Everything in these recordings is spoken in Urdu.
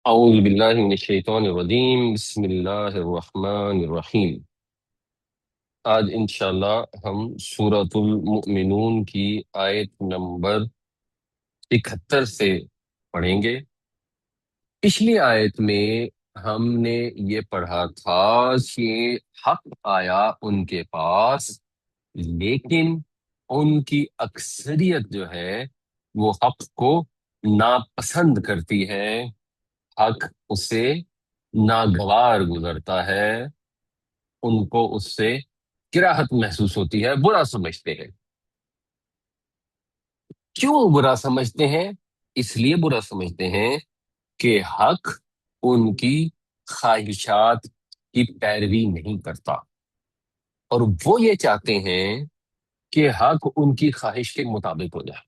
اعوذ باللہ من الشیطان الرجیم، بسم اللہ الرحمن الرحیم۔ آج انشاءاللہ ہم سورۃ المؤمنون کی آیت نمبر 71 سے پڑھیں گے۔ پچھلی آیت میں ہم نے یہ پڑھا تھا کہ حق آیا ان کے پاس، لیکن ان کی اکثریت جو ہے وہ حق کو ناپسند کرتی ہے، حق اسے ناگوار گزرتا ہے، ان کو اس سے کراہت محسوس ہوتی ہے، برا سمجھتے ہیں۔ کیوں برا سمجھتے ہیں؟ اس لیے برا سمجھتے ہیں کہ حق ان کی خواہشات کی پیروی نہیں کرتا، اور وہ یہ چاہتے ہیں کہ حق ان کی خواہش کے مطابق ہو جائے۔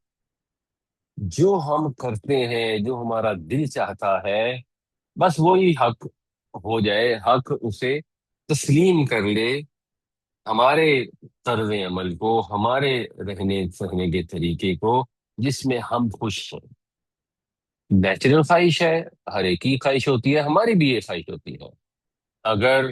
جو ہم کرتے ہیں، جو ہمارا دل چاہتا ہے، بس وہی حق ہو جائے، حق اسے تسلیم کر لے، ہمارے طرز عمل کو، ہمارے رہنے سہنے کے طریقے کو، جس میں ہم خوش ہیں۔ نیچرل خواہش ہے، ہر ایک کی خواہش ہوتی ہے، ہماری بھی یہ خواہش ہوتی ہے۔ اگر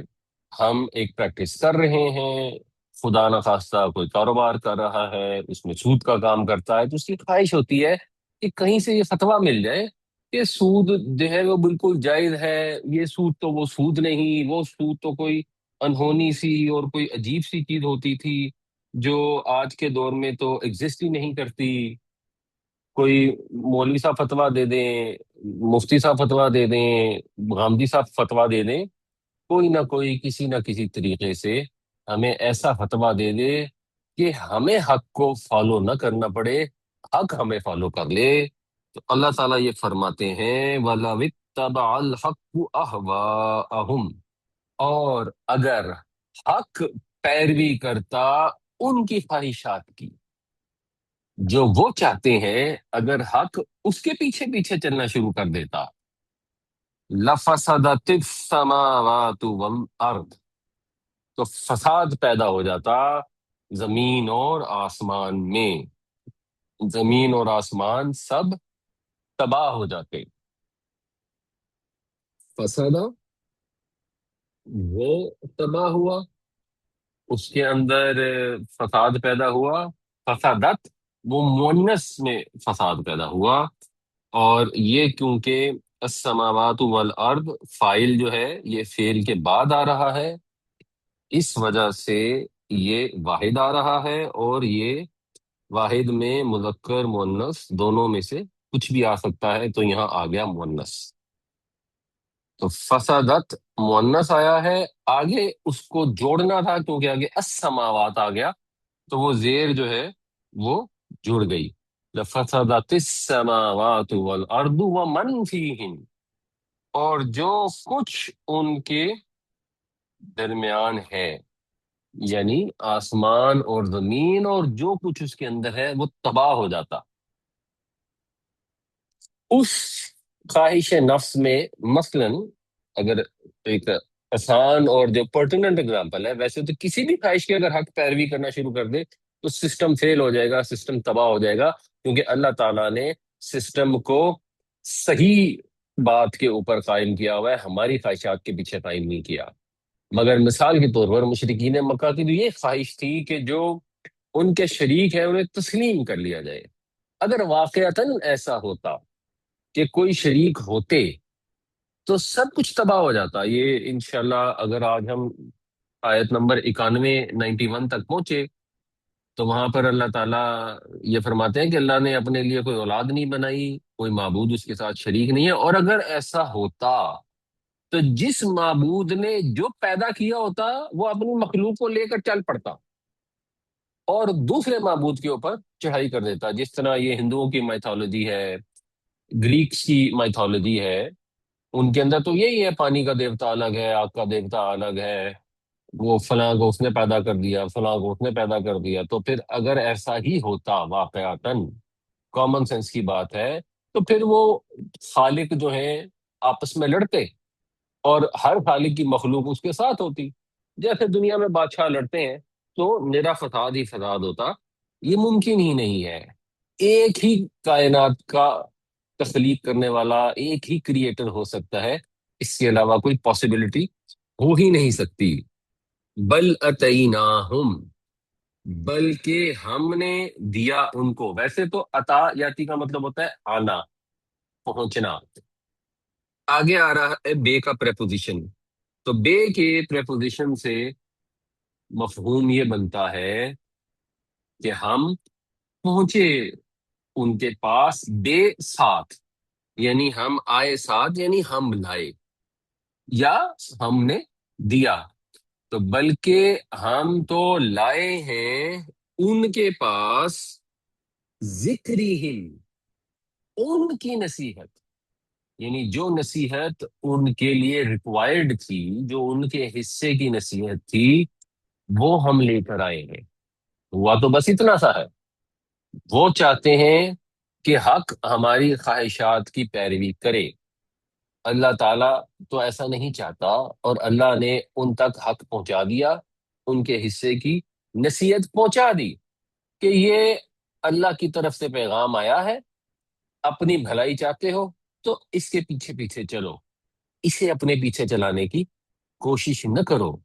ہم ایک پریکٹس کر رہے ہیں، خدا نخواستہ کوئی کاروبار کر رہا ہے، اس میں سود کا کام کرتا ہے، تو اس کی خواہش ہوتی ہے کہ کہیں سے یہ فتویٰ مل جائے کہ سود جو ہے وہ بالکل جائز ہے، یہ سود تو وہ سود نہیں، وہ سود تو کوئی انہونی سی اور کوئی عجیب سی چیز ہوتی تھی جو آج کے دور میں تو ایگزسٹ ہی نہیں کرتی۔ کوئی مولوی صاحب فتویٰ دے دیں، مفتی صاحب فتویٰ دے دیں، غامدی صاحب فتویٰ دے دیں، کوئی نہ کوئی کسی نہ کسی طریقے سے ہمیں ایسا فتویٰ دے دے کہ ہمیں حق کو فالو نہ کرنا پڑے، حق ہمیں فالو کر لے۔ تو اللہ تعالیٰ یہ فرماتے ہیں وَلَوِ اتَّبَعَ الْحَقُّ أَهْوَاءَهُمْ، اور اگر حق پیروی کرتا ان کی خواہشات کی، جو وہ چاہتے ہیں، اگر حق اس کے پیچھے پیچھے چلنا شروع کر دیتا، لَفَسَدَتِ السَّمَاوَاتُ وَالْأَرْض، تو فساد پیدا ہو جاتا زمین اور آسمان میں، زمین اور آسمان سب تباہ ہو جاتے۔ فسادہ وہ تباہ ہوا، اس کے اندر فساد پیدا ہوا، فسادت وہ مونس میں فساد پیدا ہوا، اور یہ کیونکہ السماوات والارض فائل جو ہے یہ فعل کے بعد آ رہا ہے، اس وجہ سے یہ واحد آ رہا ہے، اور یہ واحد میں مذکر مؤنث دونوں میں سے کچھ بھی آ سکتا ہے، تو یہاں آ گیا مؤنث۔ تو فسادت مؤنث آیا ہے، آگے اس کو جوڑنا تھا کیونکہ آگے السماوات آ گیا، تو وہ زیر جو ہے وہ جڑ گئی۔ لفسدت السماوات والارض ومن فیہن، اور جو کچھ ان کے درمیان ہے، یعنی آسمان اور زمین اور جو کچھ اس کے اندر ہے وہ تباہ ہو جاتا۔ اس خواہش نفس میں مثلا، اگر ایک آسان اور جو پرٹیننٹ اگزامپل ہے، ویسے تو کسی بھی خواہش کی اگر حق پیروی کرنا شروع کر دے تو سسٹم فیل ہو جائے گا، سسٹم تباہ ہو جائے گا، کیونکہ اللہ تعالیٰ نے سسٹم کو صحیح بات کے اوپر قائم کیا ہوا ہے، ہماری خواہشات کے پیچھے قائم نہیں کیا۔ مگر مثال کے طور پر مشرکین مکہ کی تو یہ خواہش تھی کہ جو ان کے شریک ہیں انہیں تسلیم کر لیا جائے۔ اگر واقعتاً ایسا ہوتا کہ کوئی شریک ہوتے تو سب کچھ تباہ ہو جاتا۔ یہ انشاءاللہ اگر آج ہم آیت نمبر 91 تک پہنچے تو وہاں پر اللہ تعالیٰ یہ فرماتے ہیں کہ اللہ نے اپنے لیے کوئی اولاد نہیں بنائی، کوئی معبود اس کے ساتھ شریک نہیں ہے، اور اگر ایسا ہوتا تو جس معبود نے جو پیدا کیا ہوتا وہ اپنی مخلوق کو لے کر چل پڑتا اور دوسرے معبود کے اوپر چڑھائی کر دیتا، جس طرح یہ ہندوؤں کی مائتھولوجی ہے، گریکس کی مائتھولوجی ہے، ان کے اندر تو یہی ہے، پانی کا دیوتا الگ ہے، آگ کا دیوتا الگ ہے، وہ فلاں کو اس نے پیدا کر دیا، فلاں کو اس نے پیدا کر دیا۔ تو پھر اگر ایسا ہی ہوتا واقعتاً، کامن سینس کی بات ہے، تو پھر وہ خالق جو ہیں آپس میں لڑتے اور ہر خالق کی مخلوق اس کے ساتھ ہوتی، جیسے دنیا میں بادشاہ لڑتے ہیں تو نرا فساد ہی فساد ہوتا۔ یہ ممکن ہی نہیں ہے، ایک ہی کائنات کا تخلیق کرنے والا ایک ہی کریٹر ہو سکتا ہے، اس کے علاوہ کوئی پاسبلٹی ہو ہی نہیں سکتی۔ بل اتیناہم، بلکہ ہم نے دیا ان کو۔ ویسے تو عطا یاتی کا مطلب ہوتا ہے آنا، پہنچنا۔ آگے آ رہا ہے بے کا پریپوزیشن، تو بے کے پریپوزیشن سے مفہوم یہ بنتا ہے کہ ہم پہنچے ان کے پاس بے ساتھ، یعنی ہم آئے ساتھ، یعنی ہم لائے یا ہم نے دیا۔ تو بلکہ ہم تو لائے ہیں ان کے پاس ذکرہم، ان کی نصیحت، یعنی جو نصیحت ان کے لیے ریکوائرڈ تھی، جو ان کے حصے کی نصیحت تھی، وہ ہم لے کر آئے ہیں۔ ہوا تو بس اتنا سا ہے، وہ چاہتے ہیں کہ حق ہماری خواہشات کی پیروی کرے۔ اللہ تعالیٰ تو ایسا نہیں چاہتا، اور اللہ نے ان تک حق پہنچا دیا، ان کے حصے کی نصیحت پہنچا دی کہ یہ اللہ کی طرف سے پیغام آیا ہے، اپنی بھلائی چاہتے ہو تو اس کے پیچھے پیچھے چلو، اسے اپنے پیچھے چلانے کی کوشش نہ کرو۔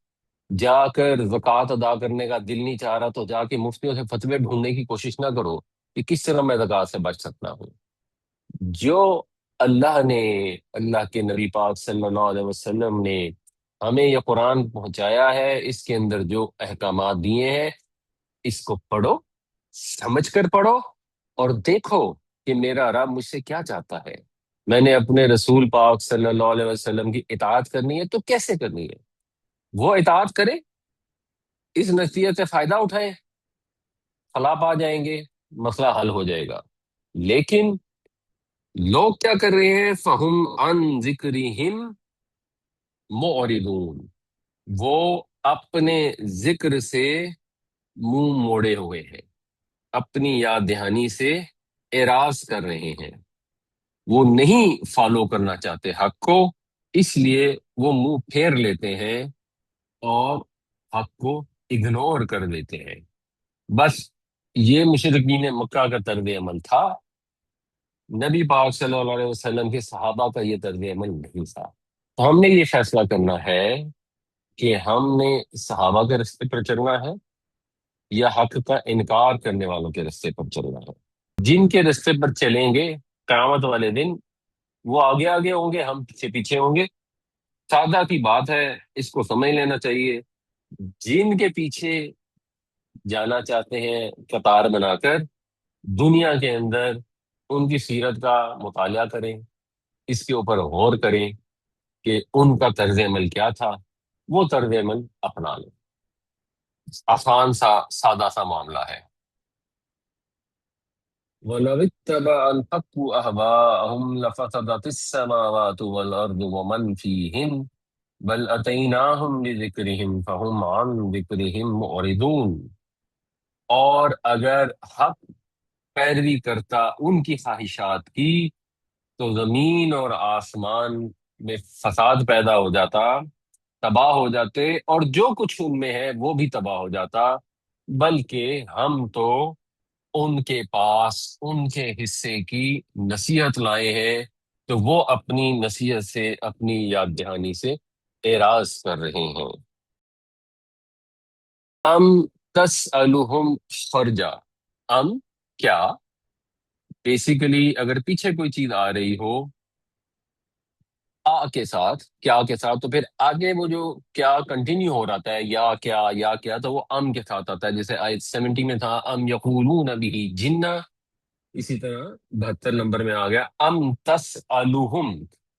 جا کر زکوٰۃ ادا کرنے کا دل نہیں چاہ رہا تو جا کے مفتیوں سے فتوے ڈھونڈنے کی کوشش نہ کرو کہ کس طرح میں زکوٰۃ سے بچ سکتا ہوں۔ جو اللہ نے، اللہ کے نبی پاک صلی اللہ علیہ وسلم نے ہمیں یہ قرآن پہنچایا ہے، اس کے اندر جو احکامات دیے ہیں، اس کو پڑھو، سمجھ کر پڑھو، اور دیکھو کہ میرا رب مجھ سے کیا چاہتا ہے۔ میں نے اپنے رسول پاک صلی اللہ علیہ وسلم کی اطاعت کرنی ہے تو کیسے کرنی ہے؟ وہ اطاعت کریں، اس نصیحت سے فائدہ اٹھائیں، فلاح پا جائیں گے، مسئلہ حل ہو جائے گا۔ لیکن لوگ کیا کر رہے ہیں؟ فہم عن ذکرہم معرضون، وہ اپنے ذکر سے منہ موڑے ہوئے ہیں، اپنی یاد دہانی سے اعراض کر رہے ہیں، وہ نہیں فالو کرنا چاہتے حق کو، اس لیے وہ منہ پھیر لیتے ہیں اور حق کو اگنور کر دیتے ہیں۔ بس یہ مشرکین مکہ کا طرز عمل تھا، نبی پاک صلی اللہ علیہ وسلم کے صحابہ کا یہ طرز عمل نہیں تھا۔ تو ہم نے یہ فیصلہ کرنا ہے کہ ہم نے صحابہ کے رستے پر چلنا ہے یا حق کا انکار کرنے والوں کے رستے پر چلنا ہے۔ جن کے رستے پر چلیں گے قیامت والے دن، وہ آگے آگے ہوں گے، ہم پیچھے پیچھے ہوں گے۔ سادہ کی بات ہے، اس کو سمجھ لینا چاہیے۔ جن کے پیچھے جانا چاہتے ہیں قطار بنا کر، دنیا کے اندر ان کی سیرت کا مطالعہ کریں، اس کے اوپر غور کریں کہ ان کا طرز عمل کیا تھا، وہ طرز عمل اپنا لیں۔ آسان سا سادہ سا معاملہ ہے۔ وَلَوِ اتَّبَعَ الْحَقُّ أَهْوَاءَهُمْ لَفَسَدَتِ السَّمَاوَاتُ وَالْأَرْضُ وَمَنْ فِيهِنْ بَلْ أَتَيْنَاهُمْ بِذِكْرِهِمْ فَهُمْ عَنْ ذِكْرِهِمْ مُعْرِضُونَ، اور اگر حق پیروی کرتا ان کی خواہشات کی تو زمین اور آسمان میں فساد پیدا ہو جاتا، تباہ ہو جاتے، اور جو کچھ ان میں ہے وہ بھی تباہ ہو جاتا۔ بلکہ ہم تو ان کے پاس ان کے حصے کی نصیحت لائے ہیں، تو وہ اپنی نصیحت سے، اپنی یاد دہانی سے اعراض کر رہے ہیں۔ ام تسألہم خرجا، ام کیا، بیسیکلی اگر پیچھے کوئی چیز آ رہی ہو کے ساتھ، کیا کے ساتھ، تو پھر آگے وہ جو کیا کنٹینیو ہو رہا ہے، یا کیا، تو وہ ام کے ساتھ آتا ہے۔ جیسے آیت 70 میں تھا ام یقولون بہ جنہ، اسی طرح 72 نمبر میں آ گیا ام تسألہم،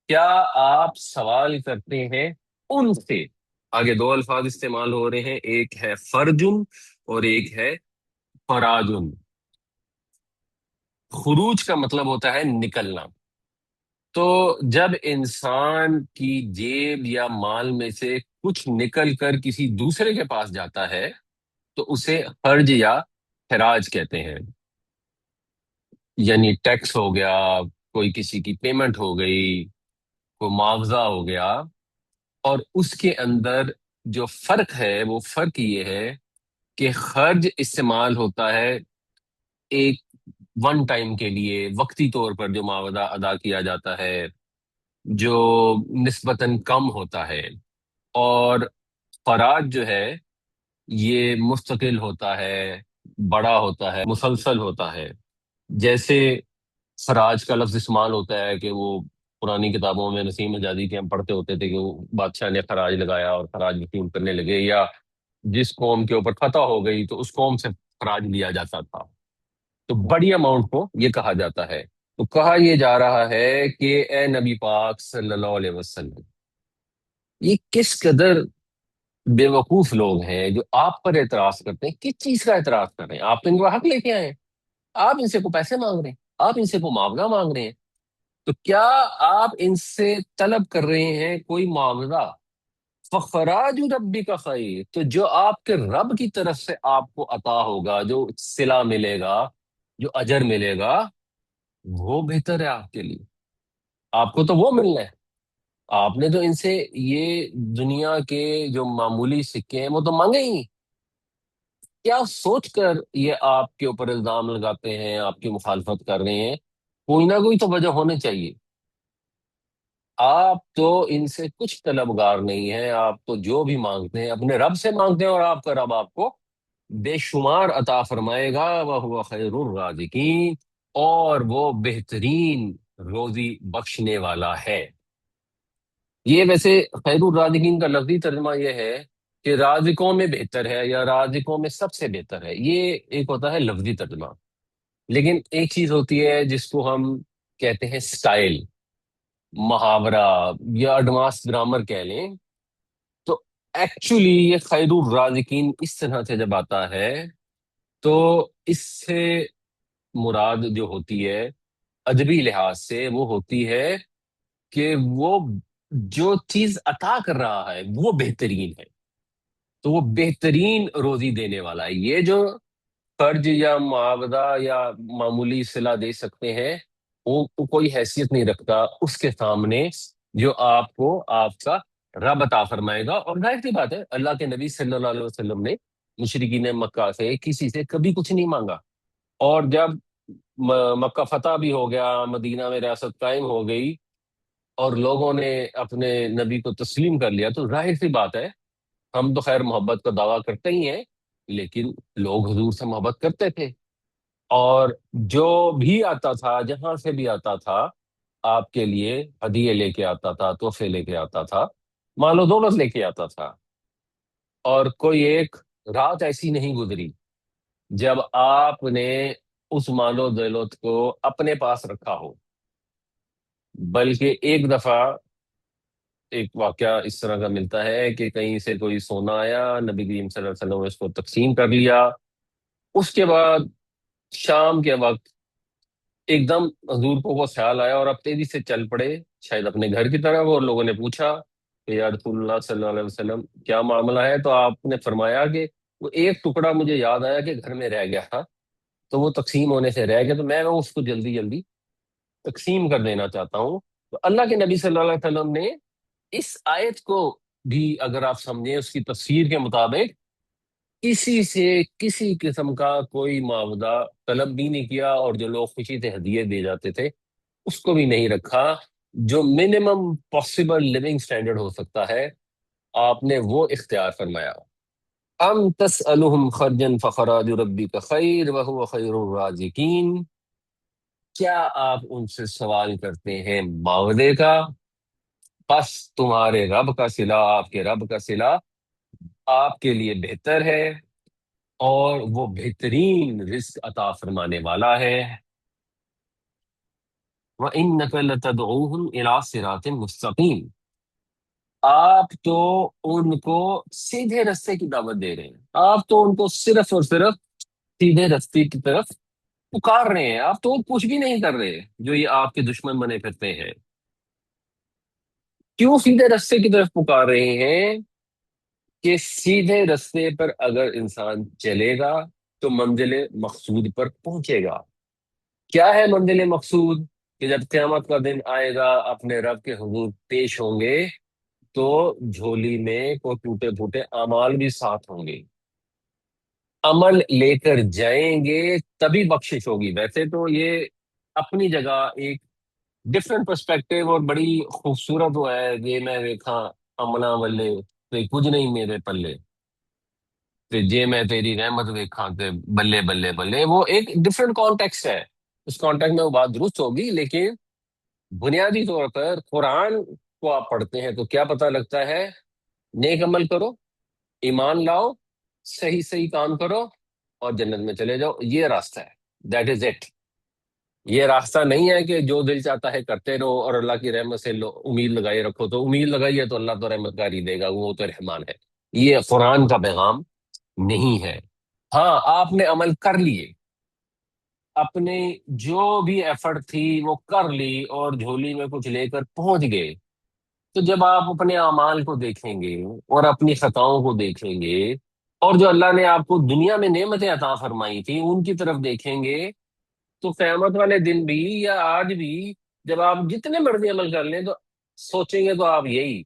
کیا آپ سوال کرتے ہیں ان سے۔ آگے دو الفاظ استعمال ہو رہے ہیں، ایک ہے فرجن اور ایک ہے فراجن۔ خروج کا مطلب ہوتا ہے نکلنا۔ تو جب انسان کی جیب یا مال میں سے کچھ نکل کر کسی دوسرے کے پاس جاتا ہے تو اسے خرج یا خراج کہتے ہیں۔ یعنی ٹیکس ہو گیا، کوئی کسی کی پیمنٹ ہو گئی، کوئی معاوضہ ہو گیا، اور اس کے اندر جو فرق ہے وہ فرق یہ ہے کہ خرج استعمال ہوتا ہے ایک ون ٹائم کے لیے وقتی طور پر جو معاوضہ ادا کیا جاتا ہے، جو نسبتاً کم ہوتا ہے، اور خراج جو ہے یہ مستقل ہوتا ہے، بڑا ہوتا ہے، مسلسل ہوتا ہے۔ جیسے خراج کا لفظ استعمال ہوتا ہے کہ وہ پرانی کتابوں میں نسیم حجازی کے ہم پڑھتے ہوتے تھے کہ وہ بادشاہ نے خراج لگایا اور خراج وصول کرنے لگے، یا جس قوم کے اوپر فتح ہو گئی تو اس قوم سے خراج لیا جاتا تھا، تو بڑی اماؤنٹ کو یہ کہا جاتا ہے۔ تو کہا یہ جا رہا ہے کہ اے نبی پاک صلی اللہ علیہ وسلم، یہ کس قدر بے وقوف لوگ ہیں جو آپ پر اعتراض کرتے ہیں۔ کس چیز کا اعتراض کر رہے ہیں؟ آپ تو ان کا حق لے کے آئے ہیں، آپ ان سے کو پیسے مانگ رہے ہیں، آپ ان سے کو معاوضہ مانگ رہے ہیں، تو کیا آپ ان سے طلب کر رہے ہیں کوئی معاوضہ؟ فخراج ربی کا خیر، تو جو آپ کے رب کی طرف سے آپ کو عطا ہوگا، جو صلہ ملے گا، جو اجر ملے گا، وہ بہتر ہے آپ کے لیے۔ آپ کو تو وہ ملنا ہے، آپ نے تو ان سے یہ دنیا کے جو معمولی سکے ہیں وہ تو مانگے ہی نہیں۔ کیا سوچ کر یہ آپ کے اوپر الزام لگاتے ہیں، آپ کی مخالفت کر رہے ہیں؟ کوئی نہ کوئی تو وجہ ہونے چاہیے۔ آپ تو ان سے کچھ طلبگار نہیں ہیں، آپ تو جو بھی مانگتے ہیں اپنے رب سے مانگتے ہیں، اور آپ کا رب آپ کو بے شمار عطا فرمائے گا، وَهُوَ خَيْرُ الرَّازِقِينَ، اور وہ بہترین روزی بخشنے والا ہے۔ یہ ویسے خیر الرازقین کا لفظی ترجمہ یہ ہے کہ رازقوں میں بہتر ہے یا رازقوں میں سب سے بہتر ہے، یہ ایک ہوتا ہے لفظی ترجمہ۔ لیکن ایک چیز ہوتی ہے جس کو ہم کہتے ہیں سٹائل، محاورہ یا ایڈوانس گرامر کہہ لیں، تو ایکچولی یہ خیر الرازقین اس طرح سے جب آتا ہے تو اس سے مراد جو ہوتی ہے ادبی لحاظ سے وہ ہوتی ہے کہ وہ جو چیز عطا کر رہا ہے وہ بہترین ہے، تو وہ بہترین روزی دینے والا ہے۔ یہ جو قرض یا معاوضہ یا معمولی صلہ دے سکتے ہیں وہ کوئی حیثیت نہیں رکھتا اس کے سامنے جو آپ کو آپ کا رب عطا فرمائے گا۔ اور ظاہر سی بات ہے اللہ کے نبی صلی اللہ علیہ وسلم نے مشرکین مکہ سے کسی سے کبھی کچھ نہیں مانگا، اور جب مکہ فتح بھی ہو گیا، مدینہ میں ریاست قائم ہو گئی اور لوگوں نے اپنے نبی کو تسلیم کر لیا، تو ظاہر سی بات ہے ہم تو خیر محبت کا دعویٰ کرتے ہی ہیں، لیکن لوگ حضور سے محبت کرتے تھے، اور جو بھی آتا تھا جہاں سے بھی آتا تھا آپ کے لیے ہدیے لے کے آتا تھا، تحفے لے کے آتا تھا، مال و دولت لے کے آتا تھا۔ اور کوئی ایک رات ایسی نہیں گزری جب آپ نے اس مال و دولت کو اپنے پاس رکھا ہو، بلکہ ایک دفعہ ایک واقعہ اس طرح کا ملتا ہے کہ کہیں سے کوئی سونا آیا، نبی کریم صلی اللہ علیہ وسلم نے اس کو تقسیم کر لیا۔ اس کے بعد شام کے وقت ایک دم حضور کو وہ خیال آیا اور اب تیزی سے چل پڑے شاید اپنے گھر کی طرف، اور لوگوں نے پوچھا کہ یا رسول اللہ صلی اللہ علیہ وسلم کیا معاملہ ہے؟ تو آپ نے فرمایا کہ وہ ایک ٹکڑا مجھے یاد آیا کہ گھر میں رہ گیا تھا، تو وہ تقسیم ہونے سے رہ گیا، تو میں اس کو جلدی جلدی تقسیم کر دینا چاہتا ہوں۔ تو اللہ کے نبی صلی اللہ علیہ وسلم نے اس آیت کو بھی اگر آپ سمجھیں اس کی تفسیر کے مطابق کسی سے کسی قسم کا کوئی معاوضہ طلب بھی نہیں کیا، اور جو لوگ خوشی سے ہدیے دے جاتے تھے اس کو بھی نہیں رکھا، جو منیمم پاسبل لیونگ سٹینڈرڈ ہو سکتا ہے آپ نے وہ اختیار فرمایا۔ ام تسألهم خرجا فخراج ربک خیر وهو خیر الرازقین، کیا آپ ان سے سوال کرتے ہیں معاوضے کا؟ پس تمہارے رب کا صلہ، آپ کے رب کا صلہ آپ کے لیے بہتر ہے، اور وہ بہترین رزق عطا فرمانے والا ہے۔ وَإِنَّكَ لَتَدْعُوهُمْ إِلَىٰ صِرَاطٍ مُسْتَقِيمٍ، آپ تو ان کو سیدھے رستے کی دعوت دے رہے ہیں، آپ تو ان کو صرف اور صرف سیدھے رستے کی طرف پکار رہے ہیں، آپ تو کچھ بھی نہیں کر رہے جو یہ آپ کے دشمن بنے پھرتے ہیں۔ کیوں سیدھے رستے کی طرف پکار رہے ہیں؟ کہ سیدھے رستے پر اگر انسان چلے گا تو منزل مقصود پر پہنچے گا۔ کیا ہے منزل مقصود؟ کہ جب قیامت کا دن آئے گا اپنے رب کے حضور پیش ہوں گے تو جھولی میں کوئی ٹوٹے پھوٹے اعمال بھی ساتھ ہوں گے، عمل لے کر جائیں گے تبھی بخشش ہوگی. ویسے تو یہ اپنی جگہ ایک ڈفرینٹ پرسپیکٹو اور بڑی خوبصورت وہ ہے. یہ میں دیکھا امنا ولے تو کچھ نہیں میرے پلے، تے جے میں تیری رحمت دیکھاں تے بلے بلے بلے. وہ ایک ڈفرینٹ کانٹیکسٹ ہے، اس کانٹیکسٹ میں وہ بات درست ہوگی. لیکن بنیادی طور پر قرآن کو آپ پڑھتے ہیں تو کیا پتہ لگتا ہے؟ نیک عمل کرو، ایمان لاؤ، صحیح صحیح کام کرو اور جنت میں چلے جاؤ. یہ راستہ ہے، دیٹ از اٹ. یہ راستہ نہیں ہے کہ جو دل چاہتا ہے کرتے رہو اور اللہ کی رحمت سے امید لگائے رکھو. تو امید لگائیے تو اللہ تو رحمت کاری دے گا، وہ تو رحمان ہے. یہ قرآن کا پیغام نہیں ہے. ہاں آپ نے عمل کر لیے، اپنے جو بھی ایفرٹ تھی وہ کر لی اور جھولی میں کچھ لے کر پہنچ گئے. تو جب آپ اپنے اعمال کو دیکھیں گے اور اپنی خطاؤں کو دیکھیں گے اور جو اللہ نے آپ کو دنیا میں نعمتیں عطا فرمائی تھی ان کی طرف دیکھیں گے، تو قیامت والے دن بھی یا آج بھی جب آپ جتنے مرضی عمل کر لیں تو سوچیں گے تو آپ یہی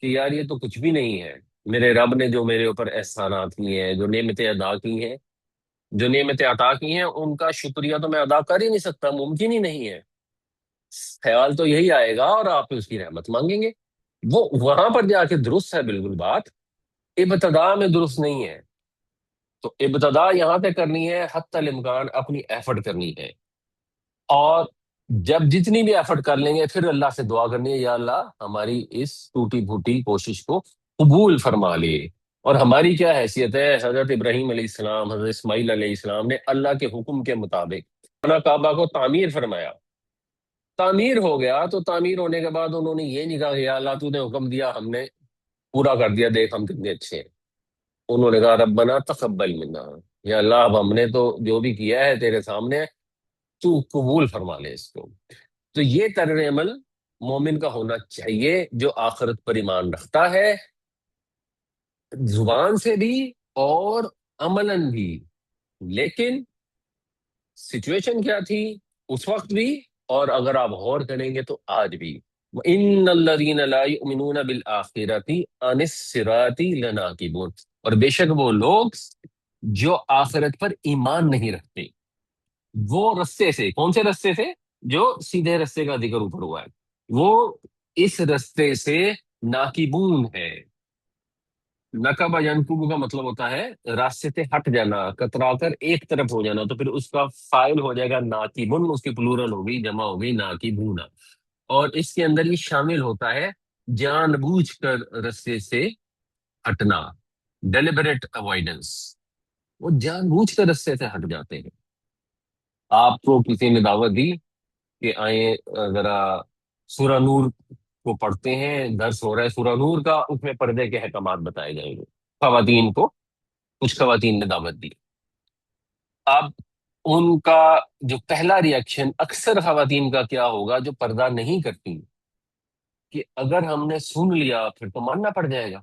کہ یار یہ تو کچھ بھی نہیں ہے. میرے رب نے جو میرے اوپر احسانات کیے ہیں، جو نعمتیں ادا کی ہیں، جو نعمتیں عطا کی ہیں، ان کا شکریہ تو میں ادا کر ہی نہیں سکتا، ممکن ہی نہیں ہے. خیال تو یہی آئے گا اور آپ اس کی رحمت مانگیں گے. وہ وہاں پر جا کے درست ہے بالکل بات، ابتدا میں درست نہیں ہے. تو ابتدا یہاں پہ کرنی ہے، حتی الامکان اپنی ایفرٹ کرنی ہے. اور جب جتنی بھی ایفرٹ کر لیں گے پھر اللہ سے دعا کرنی ہے، یا اللہ ہماری اس ٹوٹی پھوٹی کوشش کو قبول فرما لے. اور ہماری کیا حیثیت ہے؟ حضرت ابراہیم علیہ السلام، حضرت اسماعیل علیہ السلام نے اللہ کے حکم کے مطابق خانہ کعبہ کو تعمیر فرمایا. تعمیر ہو گیا تو تعمیر ہونے کے بعد انہوں نے یہ نہیں کہا کہ یا اللہ تو نے حکم دیا ہم نے پورا کر دیا، دیکھ ہم کتنے اچھے ہیں. انہوں نے کہا ربنا تقبل منا، یا اللہ اب ہم نے تو جو بھی کیا ہے تیرے سامنے، تو قبول فرما لے اس کو. تو یہ طرز عمل مومن کا ہونا چاہیے جو آخرت پر ایمان رکھتا ہے، زبان سے بھی اور عملاً بھی. لیکن سچویشن کیا تھی اس وقت بھی، اور اگر آپ غور کریں گے تو آج بھی، ان الذین لا یؤمنون بالآخرۃ عن الصراط لناکبون. اور بے شک وہ لوگ جو آخرت پر ایمان نہیں رکھتے، وہ رستے سے، کون سے رستے سے؟ جو سیدھے رستے کا ذکر اوپر ہوا ہے، وہ اس رستے سے ناکبون ہے. نقبہ ینقب کا مطلب ہوتا ہے راستے سے ہٹ جانا، کترا کر ایک طرف ہو جانا. تو پھر اس کا فائل ہو جائے گا ناکبن، اس کی پلورل ہوگی، جمع ہوگی ناکبون. اور اس کے اندر یہ شامل ہوتا ہے جان بوجھ کر رستے سے ہٹنا، ڈیلیبریٹ اوائڈنس. وہ جان بوجھ کر رستے سے ہٹ جاتے ہیں. آپ کو کسی نے دعوت دی کہ آئیں ذرا سورہ نور کو پڑھتے ہیں، درس ہو رہا ہے سورہ نور کا، اس میں پردے کے احکامات بتائے جائیں گے. خواتین کو، کچھ خواتین نے دعوت دی. اب ان کا جو پہلا ریئیکشن اکثر خواتین کا کیا ہوگا جو پردہ نہیں کرتی، کہ اگر ہم نے سن لیا پھر تو ماننا پڑ جائے گا.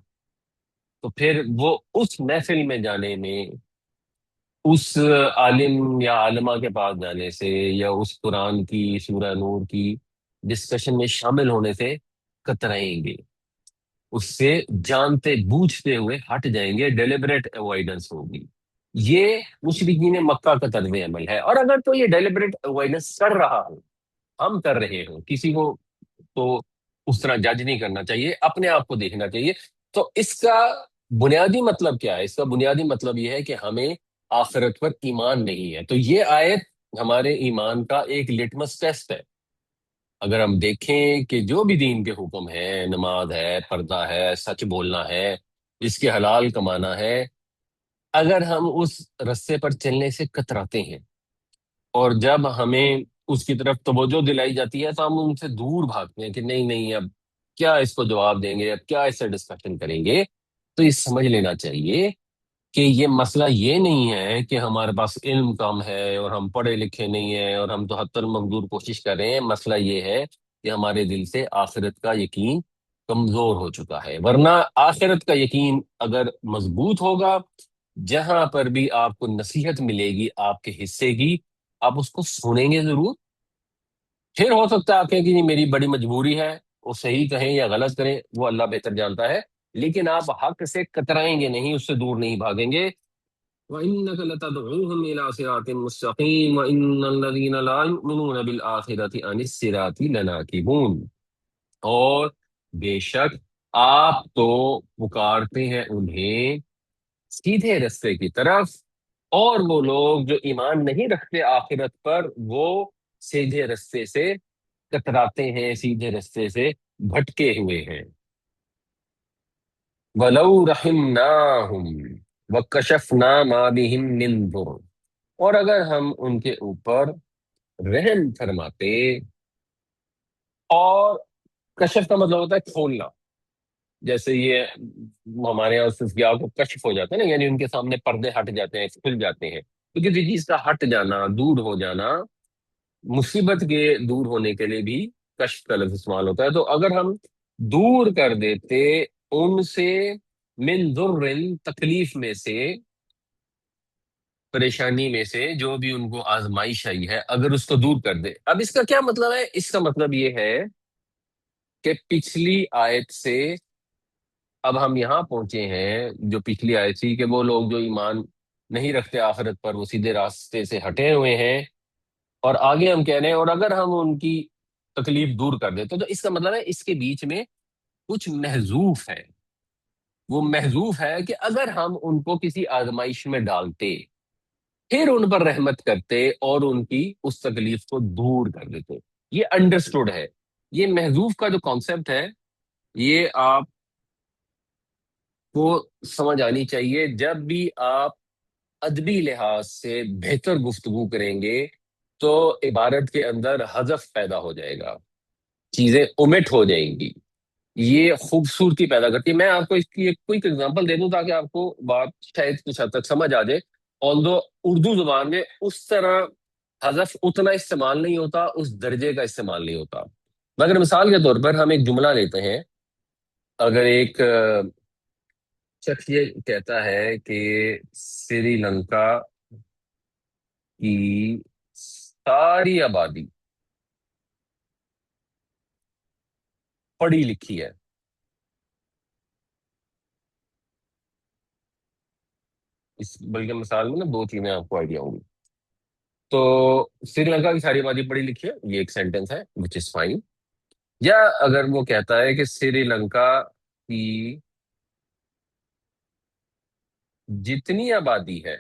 تو پھر وہ اس محفل میں جانے میں، اس عالم یا عالمہ کے پاس جانے سے، یا اس قرآن کی سورہ نور کی ڈسکشن میں شامل ہونے سے کترائیں گے، اس سے جانتے بوجھتے ہوئے ہٹ جائیں گے، ڈیلیبریٹ اوائڈنس ہوگی. یہ مشرکین مکہ کا طرز عمل ہے. اور اگر تو یہ ڈیلیبریٹ اوائڈنس کر رہا ہو، ہم کر رہے ہوں، کسی کو تو اس طرح جج نہیں کرنا چاہیے، اپنے آپ کو دیکھنا چاہیے. تو اس کا بنیادی مطلب کیا ہے؟ اس کا بنیادی مطلب یہ ہے کہ ہمیں آخرت پر ایمان نہیں ہے. تو یہ آیت ہمارے ایمان کا ایک لٹمس ٹیسٹ ہے. اگر ہم دیکھیں کہ جو بھی دین کے حکم ہے، نماز ہے، پردہ ہے، سچ بولنا ہے، اس کے حلال کمانا ہے، اگر ہم اس رستے پر چلنے سے کتراتے ہیں اور جب ہمیں اس کی طرف توجہ دلائی جاتی ہے تو ہم ان سے دور بھاگتے ہیں کہ نہیں نہیں، اب کیا اس کو جواب دیں گے، اب کیا اس سے ڈسکشن کریں گے. تو یہ سمجھ لینا چاہیے کہ یہ مسئلہ یہ نہیں ہے کہ ہمارے پاس علم کم ہے اور ہم پڑھے لکھے نہیں ہیں اور ہم تو حتی المقدور کوشش کر رہے ہیں. مسئلہ یہ ہے کہ ہمارے دل سے آخرت کا یقین کمزور ہو چکا ہے. ورنہ آخرت کا یقین اگر مضبوط ہوگا، جہاں پر بھی آپ کو نصیحت ملے گی آپ کے حصے کی، آپ اس کو سنیں گے ضرور. پھر ہو سکتا ہے آپ کہیں کہ نہیں میری بڑی مجبوری ہے، وہ صحیح کہیں یا غلط کریں وہ اللہ بہتر جانتا ہے، لیکن آپ حق سے کترائیں گے نہیں، اس سے دور نہیں بھاگیں گے. وَإِنَّكَ لَتَدْعُوهُمْ إِلَىٰ صِرَاطٍ مُّسْتَقِيمٍ وَإِنَّ الَّذِينَ لَا يُؤْمِنُونَ بِالْآخِرَةِ عَنِ الصِّرَاطِ لَنَاكِبُونَ، اور بے شک آپ تو پکارتے ہیں انہیں سیدھے رستے کی طرف، اور وہ لوگ جو ایمان نہیں رکھتے آخرت پر وہ سیدھے رستے سے کتراتے ہیں، سیدھے رستے سے بھٹکے ہوئے ہیں۔ وَلَوْ رَحِمْنَاهُمْ وَكَشَفْنَا مَا بِهِمْ مِنْ ضُرٍّ، اور اگر ہم ان کے اوپر رحم فرماتے، اور کشف کا مطلب ہوتا ہے کھولنا، جیسے یہ ہمارے یہاں صوفیاء کو کشف ہو جاتا ہے نا، یعنی ان کے سامنے پردے ہٹ جاتے ہیں، کھل جاتے ہیں، تو کسی چیز کا ہٹ جانا، دور ہو جانا، مصیبت کے دور ہونے کے لیے بھی کشف کا لفظ استعمال ہوتا ہے۔ تو اگر ہم دور کر دیتے ان سے من ضر، تکلیف میں سے، پریشانی میں سے، جو بھی ان کو آزمائش آئی ہے، اگر اس کو دور کر دے۔ اب اس کا کیا مطلب ہے؟ اس کا مطلب یہ ہے کہ پچھلی آیت سے اب ہم یہاں پہنچے ہیں، جو پچھلی آیت تھی کہ وہ لوگ جو ایمان نہیں رکھتے آخرت پر وہ سیدھے راستے سے ہٹے ہوئے ہیں، اور آگے ہم کہہ رہے ہیں اور اگر ہم ان کی تکلیف دور کر دیتے، تو اس کا مطلب ہے اس کے بیچ میں کچھ محذوف ہے۔ وہ محذوف ہے کہ اگر ہم ان کو کسی آزمائش میں ڈالتے، پھر ان پر رحمت کرتے اور ان کی اس تکلیف کو دور کر دیتے، یہ انڈرسٹوڈ ہے۔ یہ محذوف کا جو کانسیپٹ ہے، یہ آپ کو سمجھ آنی چاہیے۔ جب بھی آپ ادبی لحاظ سے بہتر گفتگو کریں گے تو عبارت کے اندر حذف پیدا ہو جائے گا، چیزیں omit ہو جائیں گی، یہ خوبصورتی پیدا کرتی ہے۔ میں آپ کو اس کی ایک کوئک اگزامپل دے دوں تاکہ آپ کو بات شاید کچھ حد تک سمجھ آ جائے۔ although اردو زبان میں اس طرح حذف اتنا استعمال نہیں ہوتا، اس درجے کا استعمال نہیں ہوتا، مگر مثال کے طور پر ہم ایک جملہ لیتے ہیں۔ اگر ایک شخص یہ کہتا ہے کہ سری لنکا کی ساری آبادی پڑھی لکھی ہے، اس بلکہ مثال میں نا دو چیزیں آپ کو آئیڈیا ہوں گی۔ تو سری لنکا کی ساری آبادی پڑھی لکھی ہے، یہ ایک سینٹینس ہے وچ از فائن۔ یا اگر وہ کہتا ہے کہ سری لنکا کی جتنی آبادی ہے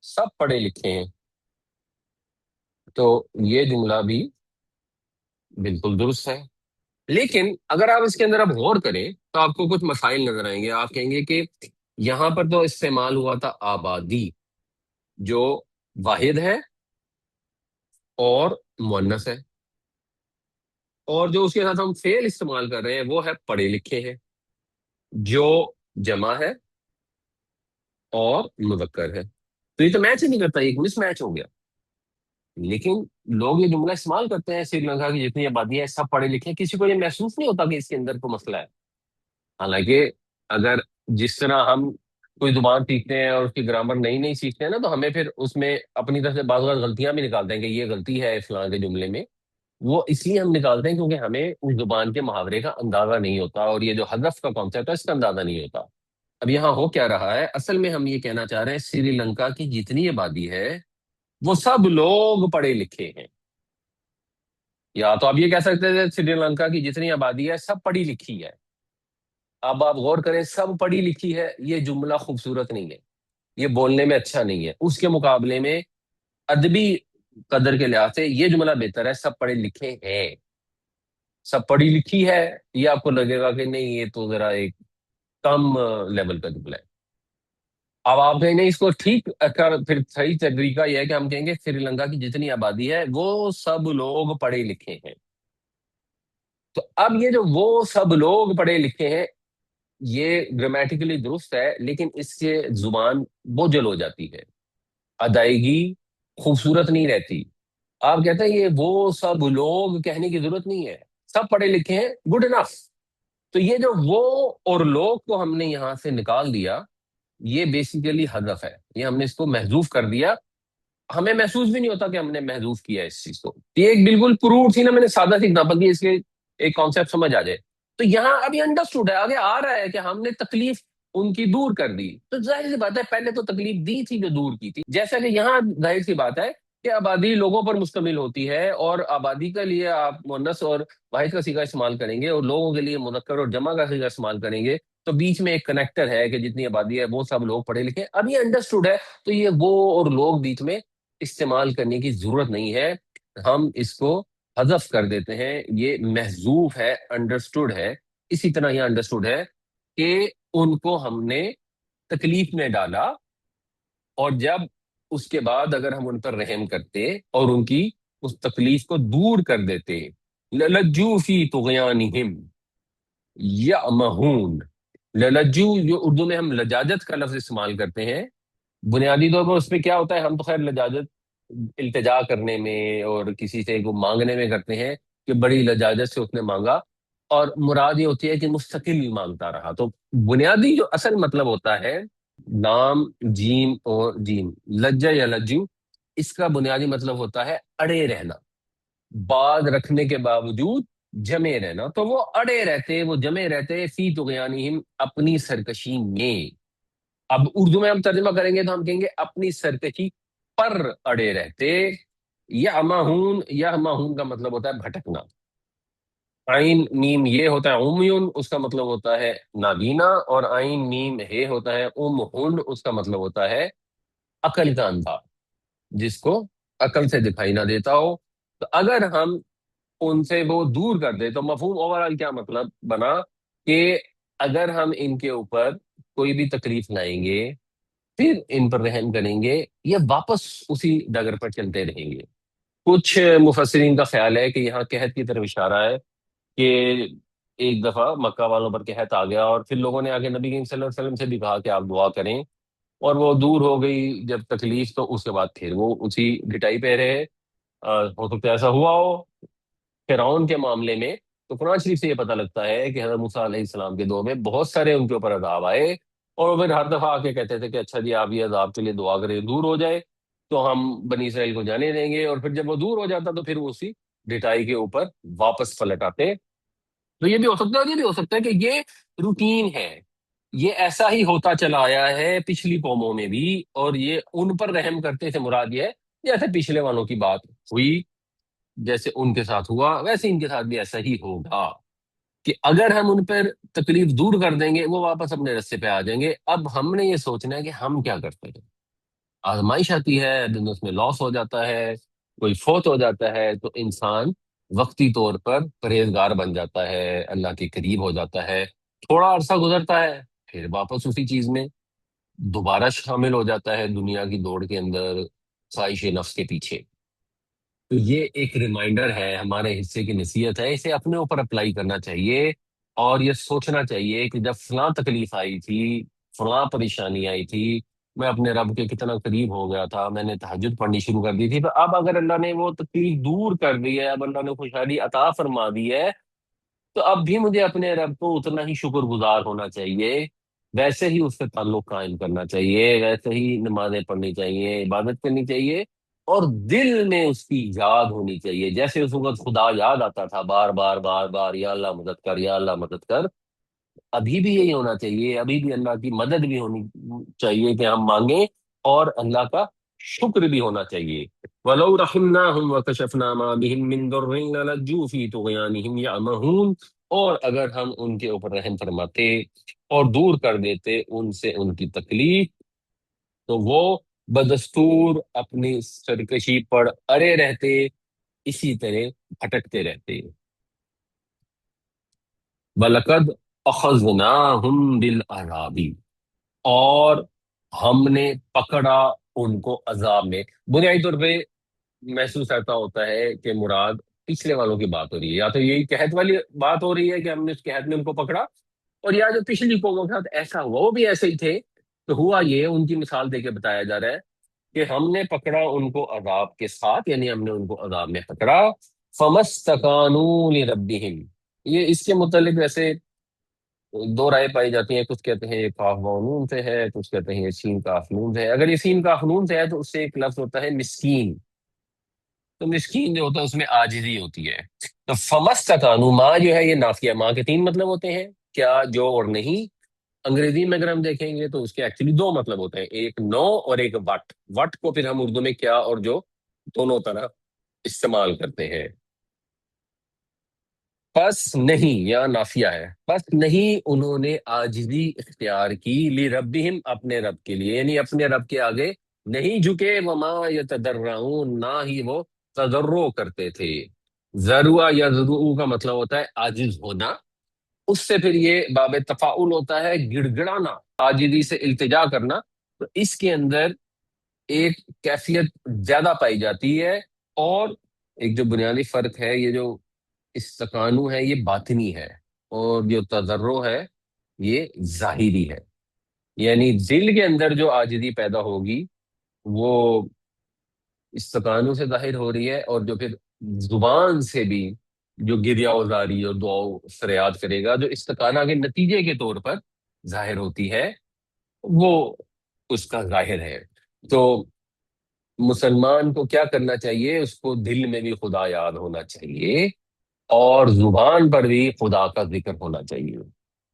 سب پڑھے لکھے ہیں، تو یہ جملہ بھی بالکل درست ہے۔ لیکن اگر آپ اس کے اندر اب غور کریں تو آپ کو کچھ مسائل نظر آئیں گے۔ آپ کہیں گے کہ یہاں پر تو استعمال ہوا تھا آبادی، جو واحد ہے اور مؤنث ہے، اور جو اس کے ساتھ ہم فعل استعمال کر رہے ہیں وہ ہے پڑھے لکھے ہیں، جو جمع ہے اور مذکر ہے۔ تو یہ تو میچ ہی نہیں کرتا، ایک مس میچ ہو گیا۔ لیکن لوگ یہ جملہ استعمال کرتے ہیں، سری لنکا کی جتنی آبادی ہے سب پڑھے لکھے ہیں، کسی کو یہ محسوس نہیں ہوتا کہ اس کے اندر کوئی مسئلہ ہے۔ حالانکہ اگر جس طرح ہم کوئی زبان سیکھتے ہیں اور اس کی گرامر نئی نئی سیکھتے ہیں نا، تو ہمیں پھر اس میں اپنی طرف سے بعض اوقات غلطیاں بھی نکالتے ہیں کہ یہ غلطی ہے فلاں کے جملے میں، وہ اس لیے ہم نکالتے ہیں کیونکہ ہمیں اس زبان کے محاورے کا اندازہ نہیں ہوتا، اور یہ جو حذف کا کانسیپٹ ہے اس کا اندازہ نہیں ہوتا۔ اب یہاں ہو کیا رہا ہے؟ اصل میں ہم یہ کہنا چاہ رہے ہیں سری لنکا کی جتنی آبادی ہے وہ سب لوگ پڑھے لکھے ہیں، یا تو آپ یہ کہہ سکتے تھے سری لنکا کی جتنی آبادی ہے سب پڑھی لکھی ہے۔ اب آپ غور کریں، سب پڑھی لکھی ہے، یہ جملہ خوبصورت نہیں ہے، یہ بولنے میں اچھا نہیں ہے۔ اس کے مقابلے میں ادبی قدر کے لحاظ سے یہ جملہ بہتر ہے، سب پڑھے لکھے ہیں۔ سب پڑھی لکھی ہے یہ آپ کو لگے گا کہ نہیں، یہ تو ذرا ایک کم لیول کا جملہ ہے۔ اب آپ کہیں گے اس کو ٹھیک کر، پھر صحیح طریقہ یہ ہے کہ ہم کہیں گے سری لنکا کی جتنی آبادی ہے وہ سب لوگ پڑھے لکھے ہیں۔ تو اب یہ جو وہ سب لوگ پڑھے لکھے ہیں، یہ گرامیٹیکلی درست ہے، لیکن اس سے زبان بوجھل ہو جاتی ہے، ادائیگی خوبصورت نہیں رہتی۔ آپ کہتے ہیں یہ وہ سب لوگ کہنے کی ضرورت نہیں ہے، سب پڑھے لکھے ہیں، گڈ انف۔ تو یہ جو وہ اور لوگ کو ہم نے یہاں سے نکال دیا، یہ بیسیکلی حذف ہے، یہ ہم نے اس کو محذوف کر دیا، ہمیں محسوس بھی نہیں ہوتا کہ ہم نے محذوف کیا اس چیز کو۔ یہ ایک بالکل پروف تھی نا، میں نے سادہ سی ایگزامپل دی، اس کے ایک کانسیپٹ سمجھ آ جائے۔ تو یہاں ابھی انڈرسٹوڈ ہے، آگے آ رہا ہے کہ ہم نے تکلیف ان کی دور کر دی، تو ظاہر سی بات ہے پہلے تو تکلیف دی تھی جو دور کی تھی، جیسا کہ یہاں ظاہر سی بات ہے کہ آبادی لوگوں پر مشتمل ہوتی ہے، اور آبادی کے لیے آپ مؤنث اور واحد کا صیغہ استعمال کریں گے، اور لوگوں کے لیے مذکر اور جمع کا صیغہ استعمال کریں گے، تو بیچ میں ایک کنیکٹر ہے کہ جتنی آبادی ہے وہ سب لوگ پڑھے لکھے، اب یہ انڈرسٹوڈ ہے، تو یہ وہ اور لوگ بیچ میں استعمال کرنے کی ضرورت نہیں ہے، ہم اس کو حذف کر دیتے ہیں، یہ محذوف ہے، انڈرسٹوڈ ہے۔ اسی طرح یہ انڈرسٹوڈ ہے کہ ان کو ہم نے تکلیف میں ڈالا، اور جب اس کے بعد اگر ہم ان پر رحم کرتے اور ان کی اس تکلیف کو دور کر دیتے، للجو فی طغیانہم یعمہون، للجو جو اردو میں ہم لجاجت کا لفظ استعمال کرتے ہیں، بنیادی طور پر اس پہ کیا ہوتا ہے، ہم تو خیر لجاجت التجا کرنے میں اور کسی سے کو مانگنے میں کرتے ہیں کہ بڑی لجاجت سے اس نے مانگا، اور مراد یہ ہوتی ہے کہ مستقل مانگتا رہا، تو بنیادی جو اصل مطلب ہوتا ہے لام جیم اور جیم، لجا یا لجو، اس کا بنیادی مطلب ہوتا ہے اڑے رہنا، بعد رکھنے کے باوجود جمے رہنا، تو وہ اڑے رہتے، وہ جمے رہتے فی طغیانہم، اپنی سرکشی میں۔ اب اردو میں ہم ترجمہ کریں گے تو ہم کہیں گے اپنی سرکشی پر اڑے رہتے، یا ماہون، یا ماہون کا مطلب ہوتا ہے بھٹکنا، عین میم یہ ہوتا ہے عمیون، اس کا مطلب ہوتا ہے نابینا، اور عین میم ہے ہوتا ہے ہن، اس کا مطلب ہوتا ہے عقل کا اندھا، جس کو عقل سے دکھائی نہ دیتا ہو، تو اگر ہم ان سے وہ دور کر دیں تو مفہوم اوورال کیا مطلب بنا کہ اگر ہم ان کے اوپر کوئی بھی تکلیف لائیں گے، پھر ان پر رحم کریں گے، یہ واپس اسی ڈگر پر چلتے رہیں گے۔ کچھ مفسرین کا خیال ہے کہ یہاں قحط کی طرف اشارہ ہے، کہ ایک دفعہ مکہ والوں پر قحط آ گیا، اور پھر لوگوں نے آگے نبی کریم صلی اللہ علیہ وسلم سے بھی کہا کہ آپ دعا کریں، اور وہ دور ہو گئی جب تکلیف، تو اس کے بعد پھر وہ اسی ڈٹائی پہ رہے۔ ہو سکتا ہے ایسا ہوا ہو فرعون کے معاملے میں، تو قرآن شریف سے یہ پتہ لگتا ہے کہ حضرت موسیٰ علیہ السلام کے دور میں بہت سارے ان کے اوپر عذاب آئے، اور پھر ہر دفعہ آ کے کہتے تھے کہ اچھا جی آپ یہ عذاب کے لیے دعا کریں دور ہو جائے تو ہم بنی اسرائیل کو جانے دیں گے، اور پھر جب وہ دور ہو جاتا تو پھر وہ اسی ڈٹائی کے اوپر واپس پلٹ آتے۔ تو یہ بھی ہو سکتا ہے، اور یہ بھی ہو سکتا ہے کہ یہ روٹین ہے، یہ ایسا ہی ہوتا چلا آیا ہے پچھلی قوموں میں بھی، اور یہ ان پر رحم کرتے سے مراد یہ ہے جیسے پچھلے والوں کی بات ہوئی، جیسے ان کے ساتھ ہوا ویسے ان کے ساتھ بھی ایسا ہی ہوگا، کہ اگر ہم ان پر تکلیف دور کر دیں گے وہ واپس اپنے رستے پہ آ جائیں گے۔ اب ہم نے یہ سوچنا ہے کہ ہم کیا کرتے ہیں، آزمائش آتی ہے، بزنس میں لاس ہو جاتا ہے، کوئی فوت ہو جاتا ہے، تو انسان وقتی طور پر پرہیزگار بن جاتا ہے، اللہ کے قریب ہو جاتا ہے، تھوڑا عرصہ گزرتا ہے، پھر واپس اسی چیز میں دوبارہ شامل ہو جاتا ہے، دنیا کی دوڑ کے اندر، خواہش نفس کے پیچھے۔ تو یہ ایک ریمائنڈر ہے، ہمارے حصے کی نصیحت ہے، اسے اپنے اوپر اپلائی کرنا چاہیے، اور یہ سوچنا چاہیے کہ جب فلاں تکلیف آئی تھی، فلاں پریشانی آئی تھی، میں اپنے رب کے کتنا قریب ہو گیا تھا، میں نے تہجد پڑھنی شروع کر دی تھی، تو اب اگر اللہ نے وہ تکلیف دور کر دی ہے، اب اللہ نے خوشحالی عطا فرما دی ہے، تو اب بھی مجھے اپنے رب کو اتنا ہی شکر گزار ہونا چاہیے، ویسے ہی اس سے تعلق قائم کرنا چاہیے، ویسے ہی نمازیں پڑھنی چاہیے، عبادت کرنی چاہیے، اور دل میں اس کی یاد ہونی چاہیے، جیسے اس وقت خدا یاد آتا تھا بار بار بار بار، یا اللہ مدد کر، یا اللہ مدد کر، ابھی بھی یہی ہونا چاہیے، ابھی بھی اللہ کی مدد بھی ہونی چاہیے کہ ہم مانگیں، اور اللہ کا شکر بھی ہونا چاہیے۔ وَلَوْ رَحِمْنَاهُمْ وَكَشَفْنَا مَا بِهِم مِّن ضُرٍّ لَّلَجُّوا فِي طُغْيَانِهِمْ يَعْمَهُونَ، اور اگر ہم ان کے اوپر رحم فرماتے اور دور کر دیتے ان سے ان کی تکلیف، تو وہ بدستور اپنی سرکشی پر اڑے رہتے، اسی طرح بھٹکتے رہتے۔ وَلَقَدْ أَخَذْنَاهُمْ بِالْعَذَابِ، اور ہم نے پکڑا ان کو عذاب میں، بنیادی طور پہ محسوس ایسا ہوتا ہے کہ مراد پچھلے والوں کی بات ہو رہی ہے، یا تو یہی قحط والی بات ہو رہی ہے کہ ہم نے اس قحط میں ان کو پکڑا، اور یا جو پچھلی قوموں کے ساتھ ایسا ہوا وہ بھی ایسے ہی تھے، تو ہوا یہ ان کی مثال دے کے بتایا جا رہا ہے کہ ہم نے پکڑا ان کو عذاب کے ساتھ، یعنی ہم نے ان کو عذاب میں پکڑا، فَمَسْتَكَانُوا لِرَبِّهِمْ، یہ اس کے متعلق ویسے دو رائے پائی جاتی ہیں، کچھ کہتے ہیں یہ کاف واو نون سے ہے، کچھ کہتے ہیں یہ سین کاف نون سے ہے۔ اگر یہ سین کاف نون سے ہے تو اس سے ایک لفظ ہوتا ہے مسکین، تو مسکین جو ہوتا ہے اس میں عاجزی ہوتی ہے، تو فمستقانو، ماں جو ہے یہ نافیہ، ماں کے تین مطلب ہوتے ہیں، کیا، جو اور نہیں۔ انگریزی میں اگر ہم دیکھیں گے تو اس کے ایکچولی دو مطلب ہوتے ہیں، ایک نو اور ایک وٹ۔ وٹ کو پھر ہم اردو میں کیا اور جو دونوں طرح استعمال کرتے ہیں۔ پس نہیں، یا نافیہ ہے، پس نہیں انہوں نے عاجزی اختیار کی، لی ربہم، اپنے رب کے لیے، یعنی اپنے رب کے آگے نہیں جھکے، وما یتضرعون، نہ ہی وہ تضرع کرتے تھے۔ ضرع یا ضرع کا مطلب ہوتا ہے عاجز ہونا، اس سے پھر یہ باب تفاعل ہوتا ہے گڑ گڑانا، عاجزی سے التجا کرنا، تو اس کے اندر ایک کیفیت زیادہ پائی جاتی ہے۔ اور ایک جو بنیادی فرق ہے، یہ جو استقانو ہے یہ باطنی ہے، اور جو تضرع ہے یہ ظاہری ہے، یعنی دل کے اندر جو عاجزی پیدا ہوگی وہ استقانو سے ظاہر ہو رہی ہے، اور جو پھر زبان سے بھی جو گریہ وزاری اور دعا و فریاد کرے گا، جو استقانہ کے نتیجے کے طور پر ظاہر ہوتی ہے، وہ اس کا ظاہر ہے۔ تو مسلمان کو کیا کرنا چاہیے؟ اس کو دل میں بھی خدا یاد ہونا چاہیے، اور زبان پر بھی خدا کا ذکر ہونا چاہیے۔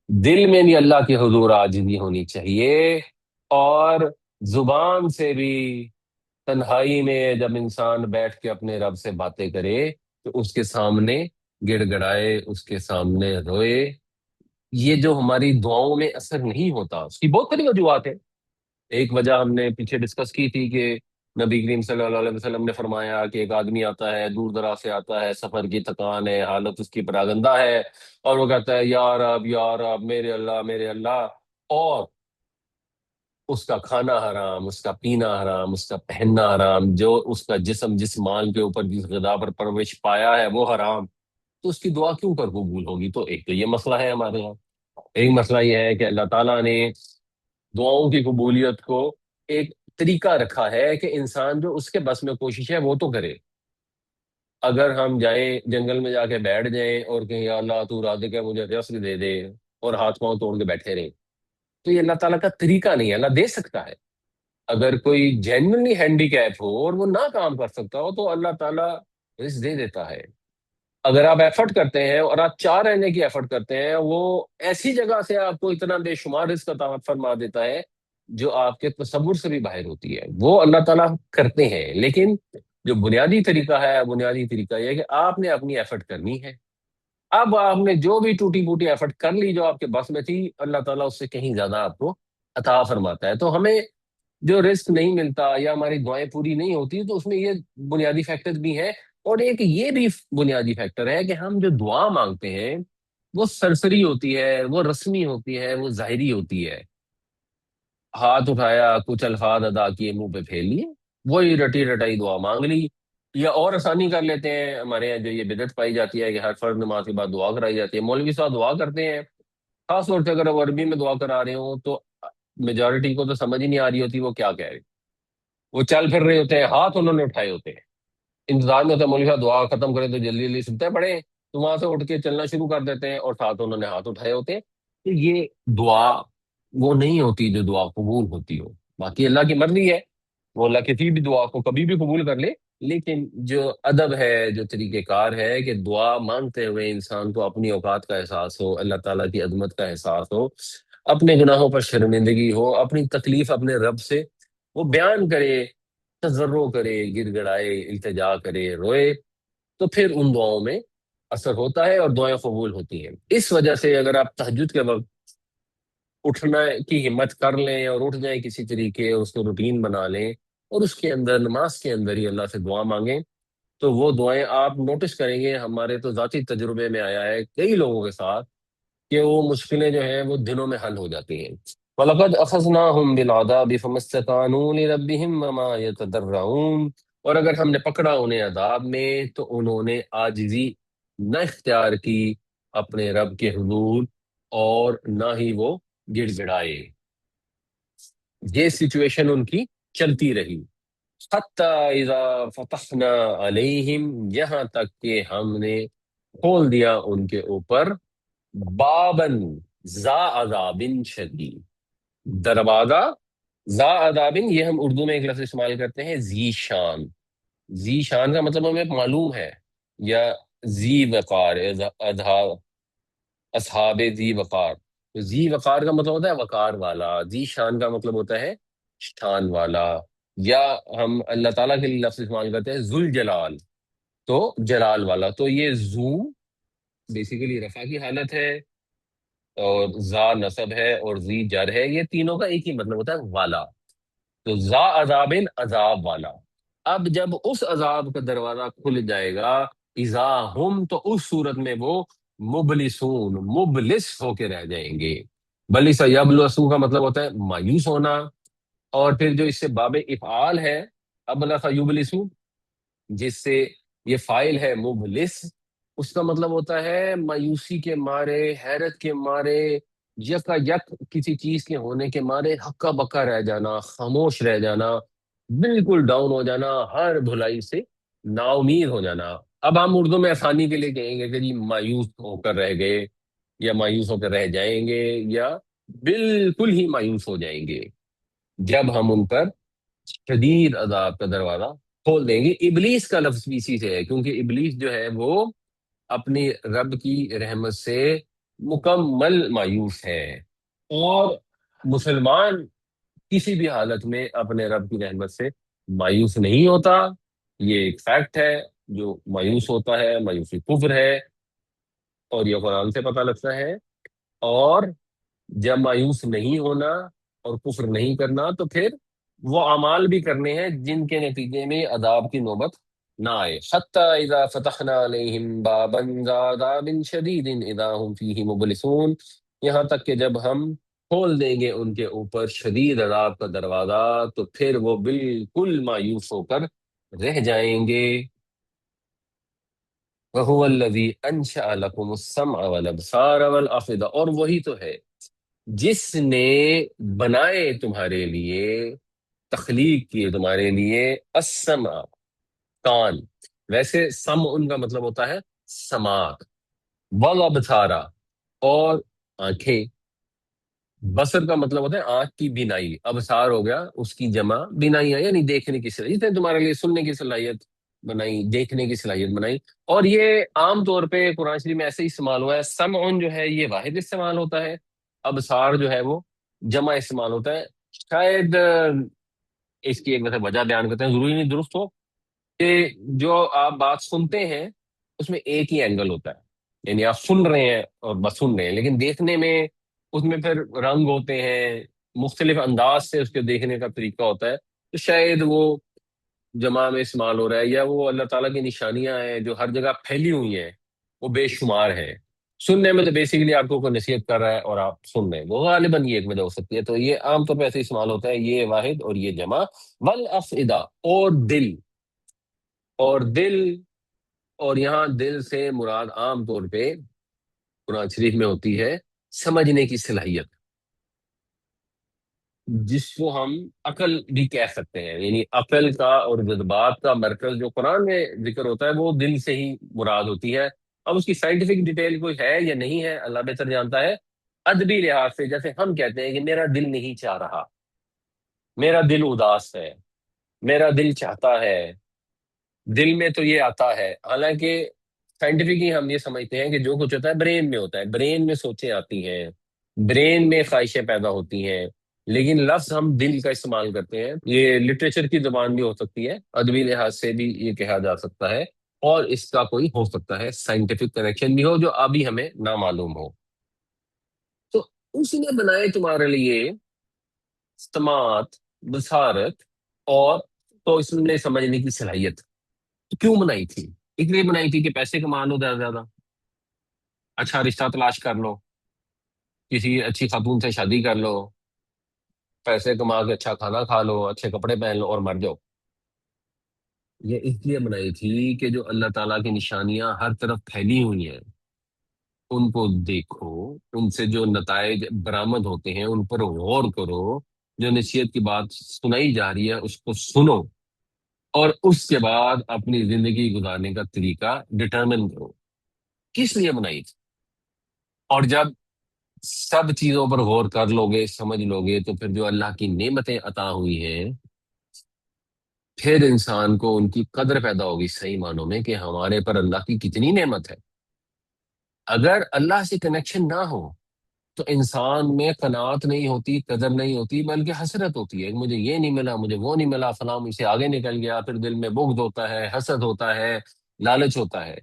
دل میں بھی اللہ کے حضور عاجزی ہونی چاہیے، اور زبان سے بھی تنہائی میں جب انسان بیٹھ کے اپنے رب سے باتیں کرے تو اس کے سامنے گڑ گڑائے، اس کے سامنے روئے۔ یہ جو ہماری دعاؤں میں اثر نہیں ہوتا، اس کی بہت ساری وجوہات ہیں۔ ایک وجہ ہم نے پیچھے ڈسکس کی تھی کہ نبی کریم صلی اللہ علیہ وسلم نے فرمایا کہ ایک آدمی آتا ہے، دور دراز سے آتا ہے، سفر کی تھکان ہے، حالت اس کی پراگندہ ہے، اور وہ کہتا ہے یا رب یا رب، میرے اللہ میرے اللہ، اور اس کا کھانا حرام، اس کا پینا حرام، اس کا پہننا حرام، جو اس کا جسم جس مال کے اوپر جس غذا پر پرورش پایا ہے وہ حرام، تو اس کی دعا کیوں کر قبول ہوگی؟ تو ایک تو یہ مسئلہ ہے ہمارے یہاں۔ ایک مسئلہ یہ ہے کہ اللہ تعالیٰ نے دعاؤں کی قبولیت کو ایک طریقہ رکھا ہے کہ انسان جو اس کے بس میں کوشش ہے وہ تو کرے۔ اگر ہم جائیں جنگل میں جا کے بیٹھ جائیں اور کہیں یا اللہ تو رازق ہے مجھے رزق دے دے، اور ہاتھ پاؤں توڑ کے بیٹھے رہیں، تو یہ اللہ تعالیٰ کا طریقہ نہیں ہے۔ اللہ دے سکتا ہے، اگر کوئی جینوینلی ہینڈی کیپ ہو اور وہ نہ کام کر سکتا ہو تو اللہ تعالیٰ رزق دے دیتا ہے۔ اگر آپ ایفرٹ کرتے ہیں اور آپ چاہ رہنے کی ایفرٹ کرتے ہیں، وہ ایسی جگہ سے آپ کو اتنا بے شمار رزق عطا فرما دیتا ہے جو آپ کے تصور سے بھی باہر ہوتی ہے، وہ اللہ تعالیٰ کرتے ہیں۔ لیکن جو بنیادی طریقہ ہے، بنیادی طریقہ یہ ہے کہ آپ نے اپنی ایفرٹ کرنی ہے۔ اب آپ نے جو بھی ٹوٹی پوٹی ایفرٹ کر لی جو آپ کے بس میں تھی، اللہ تعالیٰ اس سے کہیں زیادہ آپ کو عطا فرماتا ہے۔ تو ہمیں جو رزق نہیں ملتا یا ہماری دعائیں پوری نہیں ہوتی، تو اس میں یہ بنیادی فیکٹر بھی ہے، اور ایک یہ بھی بنیادی فیکٹر ہے کہ ہم جو دعا مانگتے ہیں وہ سرسری ہوتی ہے، وہ رسمی ہوتی ہے، وہ ظاہری ہوتی ہے۔ ہاتھ اٹھایا، کچھ الفاظ ادا کیے، منہ پہ پھیر لیے، وہی رٹی رٹائی دعا مانگ لی۔ یا اور آسانی کر لیتے ہیں، ہمارے یہاں جو یہ بدعت پائی جاتی ہے کہ ہر فرض نماز کے بعد دعا کرائی جاتی ہے، مولوی صاحب دعا کرتے ہیں، خاص طور سے اگر وہ عربی میں دعا کرا رہے ہوں تو میجورٹی کو تو سمجھ ہی نہیں آ رہی ہوتی وہ کیا کہہ رہے ہیں۔ وہ چل پھر رہے ہوتے ہیں، ہاتھ انہوں نے اٹھائے ہوتے ہیں، انتظار میں ہوتا ہے مولوی صاحب دعا ختم کریں تو جلدی جلدی سنتے پڑے، تو وہاں سے اٹھ کے چلنا شروع کر دیتے ہیں، اور ساتھ انہوں نے ہاتھ اٹھائے ہوتے ہیں۔ تو یہ دعا وہ نہیں ہوتی جو دعا قبول ہوتی ہو۔ باقی اللہ کی مرضی ہے، وہ اللہ کسی بھی دعا کو کبھی بھی قبول کر لے، لیکن جو ادب ہے، جو طریقہ کار ہے کہ دعا مانگتے ہوئے انسان کو اپنی اوقات کا احساس ہو، اللہ تعالیٰ کی عظمت کا احساس ہو، اپنے گناہوں پر شرمندگی ہو، اپنی تکلیف اپنے رب سے وہ بیان کرے، تضرع کرے، گڑ گڑائے، التجا کرے، روئے، تو پھر ان دعاؤں میں اثر ہوتا ہے اور دعائیں قبول ہوتی ہیں۔ اس وجہ سے اگر آپ تہجد کے وقت اٹھنا کی ہمت کر لیں اور اٹھ جائیں کسی طریقے، اس کو روٹین بنا لیں، اور اس کے اندر نماز کے اندر ہی اللہ سے دعا مانگیں، تو وہ دعائیں آپ نوٹس کریں گے، ہمارے تو ذاتی تجربے میں آیا ہے کئی لوگوں کے ساتھ کہ وہ مشکلیں جو ہیں وہ دنوں میں حل ہو جاتی ہیں۔ وَلَقَدْ أَخَذْنَاهُمْ بِالْعَذَابِ فَمَا اسْتَكَانُوا لِرَبِّهِمْ وَمَا يَتَضَرَّعُونَ، اور اگر ہم نے پکڑا انہیں عذاب میں تو انہوں نے عاجزی نہ اختیار کی اپنے رب کے حضور، اور نہ ہی وہ گڑ گڑائے۔ یہ سچویشن ان کی چلتی رہی، حتی اذا فتحنا علیہم، یہاں تک کہ ہم نے کھول دیا ان کے اوپر، بابن، ذا عذاب شدید، دروازہ، ذا عذاب، یہ ہم اردو میں ایک لفظ استعمال کرتے ہیں ذی شان۔ ذی شان کا مطلب ہمیں معلوم ہے، یا ذی وقار، اصحاب ذی وقار. تو ذی وقار کا مطلب ہوتا ہے وقار والا، ذی شان کا مطلب ہوتا ہے شان والا. یا ہم اللہ تعالیٰ کے لیے لفظ استعمال کرتے ہیں ذوال جلال، تو جلال والا. تو یہ ذو بیسیکلی رفع کی حالت ہے، اور ذا نصب ہے، اور ذی جر ہے. یہ تینوں کا ایک ہی مطلب ہوتا ہے والا. تو ذا عذاب، عذاب والا. اب جب اس عذاب کا دروازہ کھل جائے گا، اذا ہم، تو اس صورت میں وہ مبلسون، مبلس ہو کے رہ جائیں گے. بلس یبلسو کا مطلب ہوتا ہے مایوس ہونا. اور پھر جو اس سے باب افعال ہے، ابلس یبلسو، جس سے یہ فائل ہے مبلس، اس کا مطلب ہوتا ہے مایوسی کے مارے، حیرت کے مارے، یکا یک کسی چیز کے ہونے کے مارے ہکا بکا رہ جانا، خاموش رہ جانا، بالکل ڈاؤن ہو جانا، ہر بھلائی سے نا امید ہو جانا. اب ہم اردو میں آسانی کے لیے کہیں گے کہ جی مایوس ہو کر رہ گئے، یا مایوس ہو کر رہ جائیں گے، یا بالکل ہی مایوس ہو جائیں گے جب ہم ان پر شدید عذاب کا دروازہ کھول دیں گے. ابلیس کا لفظ بھی اسی سے ہے، کیونکہ ابلیس جو ہے وہ اپنی رب کی رحمت سے مکمل مایوس ہے. اور مسلمان کسی بھی حالت میں اپنے رب کی رحمت سے مایوس نہیں ہوتا. یہ ایک فیکٹ ہے. جو مایوس ہوتا ہے مایوسی کفر ہے، اور یہ قرآن سے پتہ لگتا ہے. اور جب مایوس نہیں ہونا اور کفر نہیں کرنا، تو پھر وہ اعمال بھی کرنے ہیں جن کے نتیجے میں عذاب کی نوبت نہ آئے. حتی اذا فتحنا علیہم بابا ذا عذاب شدید اذا ہم فیہ مبلسون، یہاں تک کہ جب ہم کھول دیں گے ان کے اوپر شدید عذاب کا دروازہ، تو پھر وہ بالکل مایوس ہو کر رہ جائیں گے. وَهُوَ الَّذِي أَنشَأَ لَكُمُ السَّمْعَ وَالْأَبْصَارَ وَالْأَفْئِدَةَ، اور وہی تو ہے جس نے بنائے تمہارے لیے، تخلیق کیے تمہارے لیے، السمع، کان. ویسے سم ان کا مطلب ہوتا ہے سماعت، والابصارا، اور آنکھیں. بصر کا مطلب ہوتا ہے آنکھ کی بینائی. ابصار ہو گیا اس کی جمع، بینائی ہے یعنی دیکھنے کی صلاحیت ہے. تمہارے لیے سننے کی صلاحیت بنائی، دیکھنے کی صلاحیت بنائی. اور یہ عام طور پہ قرآن شریف میں ایسے ہی استعمال ہوا ہے. سمع جو ہے یہ واحد استعمال ہوتا ہے، ابصار جو ہے وہ جمع استعمال ہوتا ہے. شاید اس کی ایک ویسے وجہ بیان کرتے ہیں، ضروری نہیں درست ہو، کہ جو آپ بات سنتے ہیں اس میں ایک ہی اینگل ہوتا ہے، یعنی آپ سن رہے ہیں اور بس سن رہے ہیں، لیکن دیکھنے میں اس میں پھر رنگ ہوتے ہیں، مختلف انداز سے اس کے دیکھنے کا طریقہ ہوتا ہے. تو شاید وہ جمع میں استعمال ہو رہا ہے، یا وہ اللہ تعالیٰ کی نشانیاں ہیں جو ہر جگہ پھیلی ہوئی ہیں، وہ بے شمار ہیں. سننے میں تو بیسیکلی آپ کو کوئی نصیحت کر رہا ہے اور آپ سن رہے ہیں، وہ غالباً یہ ایک وجہ ہو سکتی ہے. تو یہ عام طور پہ ایسے استعمال ہوتا ہے، یہ واحد اور یہ جمع. والافئدہ، اور دل. اور دل، اور یہاں دل سے مراد عام طور پہ قرآن شریف میں ہوتی ہے سمجھنے کی صلاحیت، جس کو ہم عقل بھی کہہ سکتے ہیں. یعنی عقل کا اور جذبات کا مرکز جو قرآن میں ذکر ہوتا ہے وہ دل سے ہی مراد ہوتی ہے. اب اس کی سائنٹیفک ڈیٹیل کوئی ہے یا نہیں ہے اللہ بہتر جانتا ہے. ادبی لحاظ سے جیسے ہم کہتے ہیں کہ میرا دل نہیں چاہ رہا، میرا دل اداس ہے، میرا دل چاہتا ہے، دل میں تو یہ آتا ہے. حالانکہ سائنٹیفکلی ہم یہ سمجھتے ہیں کہ جو کچھ ہوتا ہے برین میں ہوتا ہے، برین میں سوچیں آتی ہیں، برین میں خواہشیں پیدا ہوتی ہیں. لیکن لفظ ہم دل کا استعمال کرتے ہیں. یہ لٹریچر کی زبان بھی ہو سکتی ہے، ادبی لحاظ سے بھی یہ کہا جا سکتا ہے، اور اس کا کوئی ہو سکتا ہے سائنٹیفک کنیکشن بھی ہو جو ابھی ہمیں نامعلوم ہو. تو اس نے بنائے تمہارے لیے سماعت، بصارت، اور تو اس نے سمجھنے کی صلاحیت. تو کیوں بنائی تھی؟ اس لیے بنائی تھی کہ پیسے کما لو زیادہ سے زیادہ، اچھا رشتہ تلاش کر لو، کسی اچھی خاتون سے شادی کر لو، پیسے کما کے اچھا کھانا کھا لو، اچھے کپڑے پہن لو اور مر جاؤ. یہ اس لیے بنائی تھی کہ جو اللہ تعالیٰ کی نشانیاں ہر طرف پھیلی ہوئی ہیں ان کو دیکھو، ان سے جو نتائج برآمد ہوتے ہیں ان پر غور کرو، جو نصیحت کی بات سنائی جا رہی ہے اس کو سنو، اور اس کے بعد اپنی زندگی گزارنے کا طریقہ ڈٹرمن کرو. کس لیے بنائی تھی؟ اور جب سب چیزوں پر غور کر لو گے، سمجھ لو گے، تو پھر جو اللہ کی نعمتیں عطا ہوئی ہیں پھر انسان کو ان کی قدر پیدا ہوگی صحیح معنوں میں کہ ہمارے پر اللہ کی کتنی نعمت ہے۔ اگر اللہ سے کنیکشن نہ ہو تو انسان میں قناعت نہیں ہوتی، قدر نہیں ہوتی، بلکہ حسرت ہوتی ہے، مجھے یہ نہیں ملا، مجھے وہ نہیں ملا، فلاں مجھ سے آگے نکل گیا، پھر دل میں بغض ہوتا ہے، حسد ہوتا ہے، لالچ ہوتا ہے۔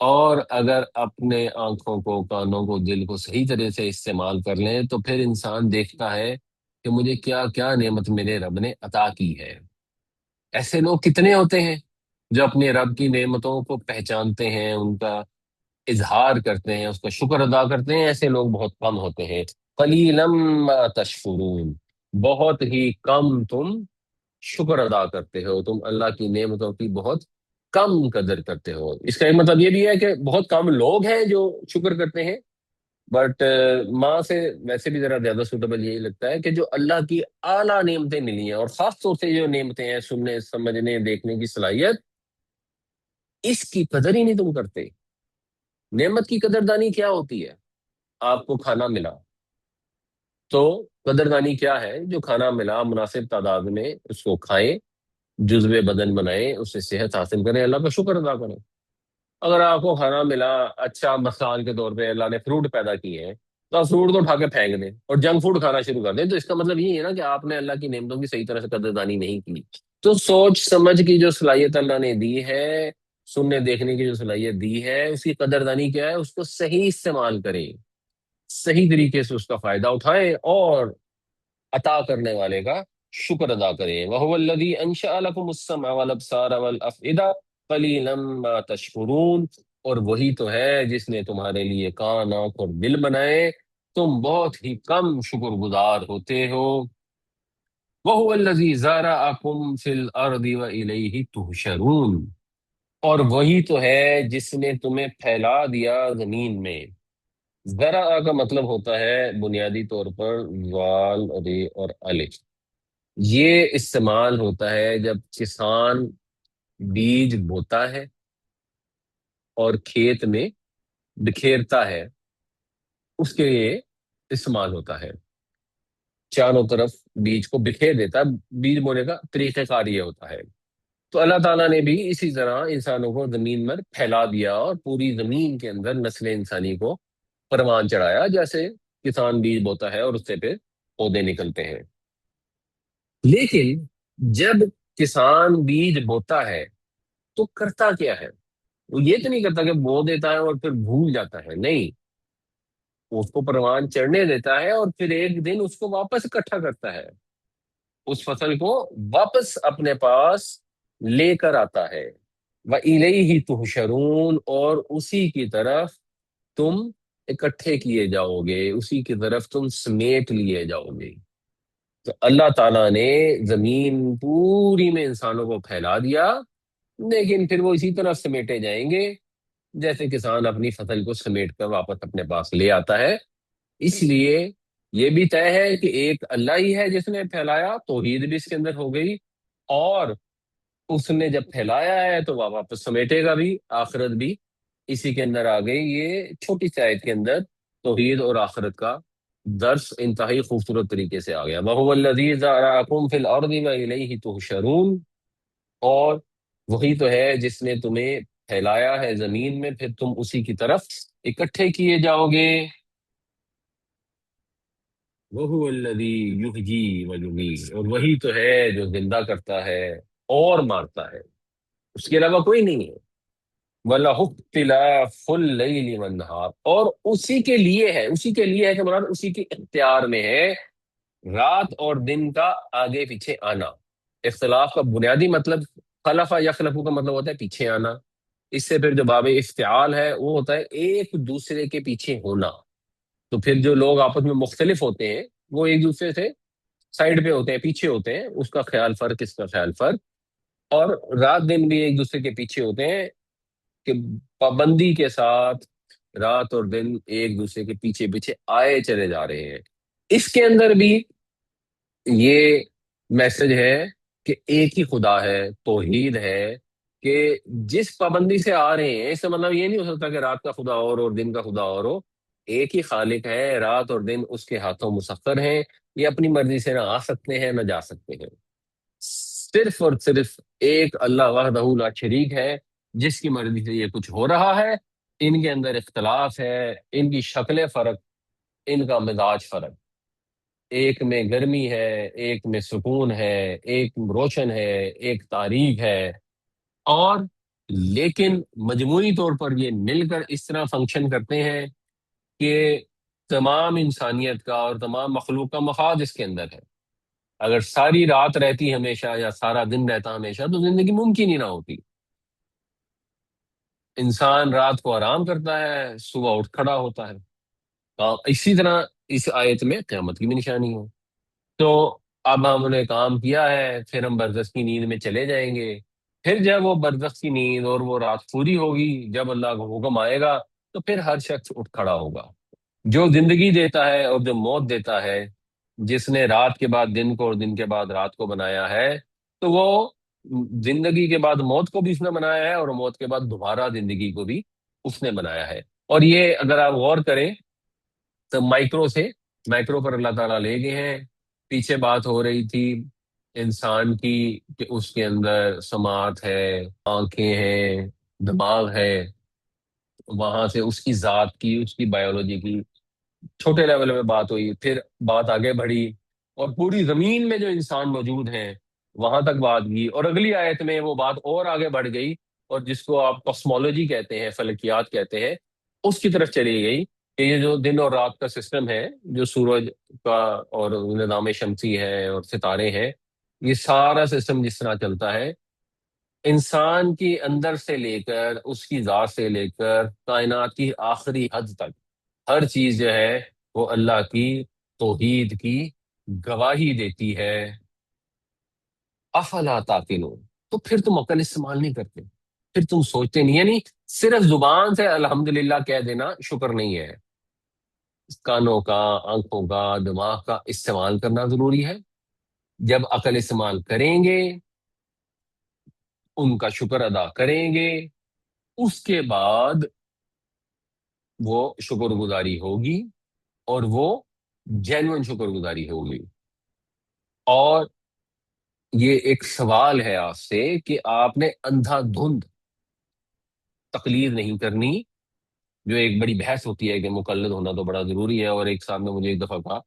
اور اگر اپنے آنکھوں کو، کانوں کو، دل کو صحیح طرح سے استعمال کر لیں تو پھر انسان دیکھتا ہے کہ مجھے کیا کیا نعمت میرے رب نے عطا کی ہے۔ ایسے لوگ کتنے ہوتے ہیں جو اپنے رب کی نعمتوں کو پہچانتے ہیں، ان کا اظہار کرتے ہیں، اس کا شکر ادا کرتے ہیں؟ ایسے لوگ بہت کم ہوتے ہیں۔ قلیلا ما تشکرون، بہت ہی کم تم شکر ادا کرتے ہو، تم اللہ کی نعمتوں کی بہت کم قدر کرتے ہو۔ اس کا ایک مطلب یہ بھی ہے کہ بہت کم لوگ ہیں جو شکر کرتے ہیں، بٹ ماں سے ویسے بھی ذرا زیادہ سوٹیبل یہی لگتا ہے کہ جو اللہ کی اعلیٰ نعمتیں ملی ہیں، اور خاص طور سے جو نعمتیں ہیں، سننے، سمجھنے، دیکھنے کی صلاحیت، اس کی قدر ہی نہیں تم کرتے۔ نعمت کی قدردانی کیا ہوتی ہے؟ آپ کو کھانا ملا تو قدردانی کیا ہے؟ جو کھانا ملا مناسب تعداد میں اس کو کھائیں، جزو بدن بنائیں، اس سے صحت حاصل کریں، اللہ کا شکر ادا کریں۔ اگر آپ کو کھانا ملا، اچھا مثال کے طور پہ اللہ نے فروٹ پیدا کیے ہیں، تو آپ فروٹ کو اٹھا کے پھینک دیں اور جنک فوڈ کھانا شروع کر دیں، تو اس کا مطلب یہ ہے نا کہ آپ نے اللہ کی نعمتوں کی صحیح طرح سے قدردانی نہیں کی۔ تو سوچ سمجھ کی جو صلاحیت اللہ نے دی ہے، سننے دیکھنے کی جو صلاحیت دی ہے، اس کی قدردانی کیا ہے؟ اس کو صحیح استعمال کریں، صحیح طریقے سے اس کا فائدہ اٹھائیں، اور عطا کرنے والے کا شکر ادا کریں۔ وَهُوَ الَّذِي أَنشَأَ لَكُمُ السَّمْعَ وَالْأَبْصَارَ وَالْأَفْئِدَةَ قَلِيلًا مَا تَشْكُرُونَ، اور وہی تو ہے جس نے تمہارے لیے کان، آنکھ اور دل بنائے، تم بہت ہی کم شکر گزار ہوتے ہو۔ وَهُوَ الَّذِي زَرَعَكُمْ فِي الْأَرْضِ وَإِلَيْهِ تُحْشَرُونَ، اور وہی تو ہے جس نے تمہیں پھیلا دیا زمین میں۔ زرع کا مطلب ہوتا ہے بنیادی طور پر وال، رے اور الف۔ یہ استعمال ہوتا ہے جب کسان بیج بوتا ہے اور کھیت میں بکھیرتا ہے، اس کے لیے استعمال ہوتا ہے، چاروں طرف بیج کو بکھیر دیتا ہے۔ بیج بونے کا طریقہ کار یہ ہوتا ہے۔ تو اللہ تعالیٰ نے بھی اسی طرح انسانوں کو زمین پر پھیلا دیا اور پوری زمین کے اندر نسل انسانی کو پروان چڑھایا، جیسے کسان بیج بوتا ہے اور اس سے پھر پودے نکلتے ہیں۔ لیکن جب کسان بیج بوتا ہے تو کرتا کیا ہے؟ وہ یہ تو نہیں کرتا کہ بو دیتا ہے اور پھر بھول جاتا ہے، نہیں، وہ اس کو پروان چڑھنے دیتا ہے اور پھر ایک دن اس کو واپس اکٹھا کرتا ہے، اس فصل کو واپس اپنے پاس لے کر آتا ہے۔ وَإِلَيْهِ تُحْشَرُونَ، اور اسی کی طرف تم اکٹھے کیے جاؤ گے، اسی کی طرف تم سمیٹ لیے جاؤ گے۔ تو اللہ تعالیٰ نے زمین پوری میں انسانوں کو پھیلا دیا، لیکن پھر وہ اسی طرح سمیٹے جائیں گے جیسے کسان اپنی فصل کو سمیٹ کر واپس اپنے پاس لے آتا ہے۔ اس لیے یہ بھی طے ہے کہ ایک اللہ ہی ہے جس نے پھیلایا، توحید بھی اس کے اندر ہو گئی، اور اس نے جب پھیلایا ہے تو وہ واپس سمیٹے گا بھی، آخرت بھی اسی کے اندر آ گئی۔ یہ چھوٹی سی آیت کے اندر توحید اور آخرت کا درس انتہائی خوبصورت طریقے سے آ گیا۔ وَهُوَ الَّذِي زَرَعَكُمْ فِي الْأَرْضِ وَإِلَيْهِ تُحْشَرُونَ، اور وہی تو ہے جس نے تمہیں پھیلایا ہے زمین میں، پھر تم اسی کی طرف اکٹھے کیے جاؤ گے۔ وَهُوَ الَّذِي يُحْيِي وَيُمِيتُ، اور وہی تو ہے جو زندہ کرتا ہے اور مارتا ہے، اس کے علاوہ کوئی نہیں ہے۔ وَلَهُ اخْتِلَافُ اللَّيْلِ وَالنَّهَارِ، اور اسی کے لیے ہے، اسی کے لیے ہے کہ مراد اسی کے اختیار میں ہے رات اور دن کا آگے پیچھے آنا۔ اختلاف کا بنیادی مطلب، خلف یخلف کا مطلب ہوتا ہے پیچھے آنا، اس سے پھر جو باب افتعال ہے وہ ہوتا ہے ایک دوسرے کے پیچھے ہونا۔ تو پھر جو لوگ آپس میں مختلف ہوتے ہیں وہ ایک دوسرے سے سائڈ پہ ہوتے ہیں، پیچھے ہوتے ہیں، اس کا خیال فرق، اس کا خیال فرق۔ اور رات دن بھی ایک دوسرے کے پیچھے ہوتے ہیں کہ پابندی کے ساتھ رات اور دن ایک دوسرے کے پیچھے پیچھے آئے چلے جا رہے ہیں۔ اس کے اندر بھی یہ میسج ہے کہ ایک ہی خدا ہے، توحید ہے، کہ جس پابندی سے آ رہے ہیں، اس سے مطلب یہ نہیں ہو سکتا کہ رات کا خدا اور دن کا خدا اور ہو۔ ایک ہی خالق ہے، رات اور دن اس کے ہاتھوں مسخر ہیں، یہ اپنی مرضی سے نہ آ سکتے ہیں نہ جا سکتے ہیں۔ صرف اور صرف ایک اللہ وحدہ لا شریک ہے، جس کی مرضی سے یہ کچھ ہو رہا ہے۔ ان کے اندر اختلاف ہے، ان کی شکلیں فرق، ان کا مزاج فرق، ایک میں گرمی ہے، ایک میں سکون ہے، ایک روشن ہے، ایک تاریک ہے، اور لیکن مجموعی طور پر یہ مل کر اس طرح فنکشن کرتے ہیں کہ تمام انسانیت کا اور تمام مخلوق کا مفاد اس کے اندر ہے۔ اگر ساری رات رہتی ہمیشہ یا سارا دن رہتا ہمیشہ تو زندگی ممکن ہی نہ ہوتی۔ انسان رات کو آرام کرتا ہے، صبح اٹھ کھڑا ہوتا ہے۔ اسی طرح اس آیت میں قیامت کی بھی نشانی ہے۔ تو اب ہم نے کام کیا ہے، پھر ہم برزخ کی نیند میں چلے جائیں گے۔ پھر جب وہ برزخ کی نیند اور وہ رات پوری ہوگی، جب اللہ کا حکم آئے گا تو پھر ہر شخص اٹھ کھڑا ہوگا۔ جو زندگی دیتا ہے اور جو موت دیتا ہے، جس نے رات کے بعد دن کو اور دن کے بعد رات کو بنایا ہے، تو وہ زندگی کے بعد موت کو بھی اس نے بنایا ہے، اور موت کے بعد دوبارہ زندگی کو بھی اس نے بنایا ہے۔ اور یہ اگر آپ غور کریں تو مائکرو پر اللہ تعالیٰ لے گئے ہیں۔ پیچھے بات ہو رہی تھی انسان کی کہ اس کے اندر سماعت ہے، آنکھیں ہیں، دماغ ہے، وہاں سے اس کی ذات کی، اس کی بایولوجی کی چھوٹے لیول میں بات ہوئی، پھر بات آگے بڑھی اور پوری زمین میں جو انسان موجود ہیں وہاں تک بات کی، اور اگلی آیت میں وہ بات اور آگے بڑھ گئی، اور جس کو آپ کاسمولوجی کہتے ہیں، فلکیات کہتے ہیں، اس کی طرف چلی گئی کہ یہ جو دن اور رات کا سسٹم ہے، جو سورج کا اور نظام شمسی ہے اور ستارے ہیں، یہ سارا سسٹم جس طرح چلتا ہے، انسان کی اندر سے لے کر اس کی ذات سے لے کر کائنات کی آخری حد تک ہر چیز جو ہے وہ اللہ کی توحید کی گواہی دیتی ہے۔ افلا تعقلون، تو پھر تم عقل استعمال نہیں کرتے، پھر تم سوچتے نہیں، یعنی صرف زبان سے الحمدللہ کہہ دینا شکر نہیں ہے، کانوں کا، آنکھوں کا، دماغ کا استعمال کرنا ضروری ہے۔ جب عقل استعمال کریں گے، ان کا شکر ادا کریں گے، اس کے بعد وہ شکر گزاری ہوگی، اور وہ جینون شکر گزاری ہوگی۔ اور یہ ایک سوال ہے آپ سے کہ آپ نے اندھا دھند تقلید نہیں کرنی، جو ایک بڑی بحث ہوتی ہے کہ مقلد ہونا تو بڑا ضروری ہے۔ اور ایک صاحب نے مجھے ایک دفعہ کہا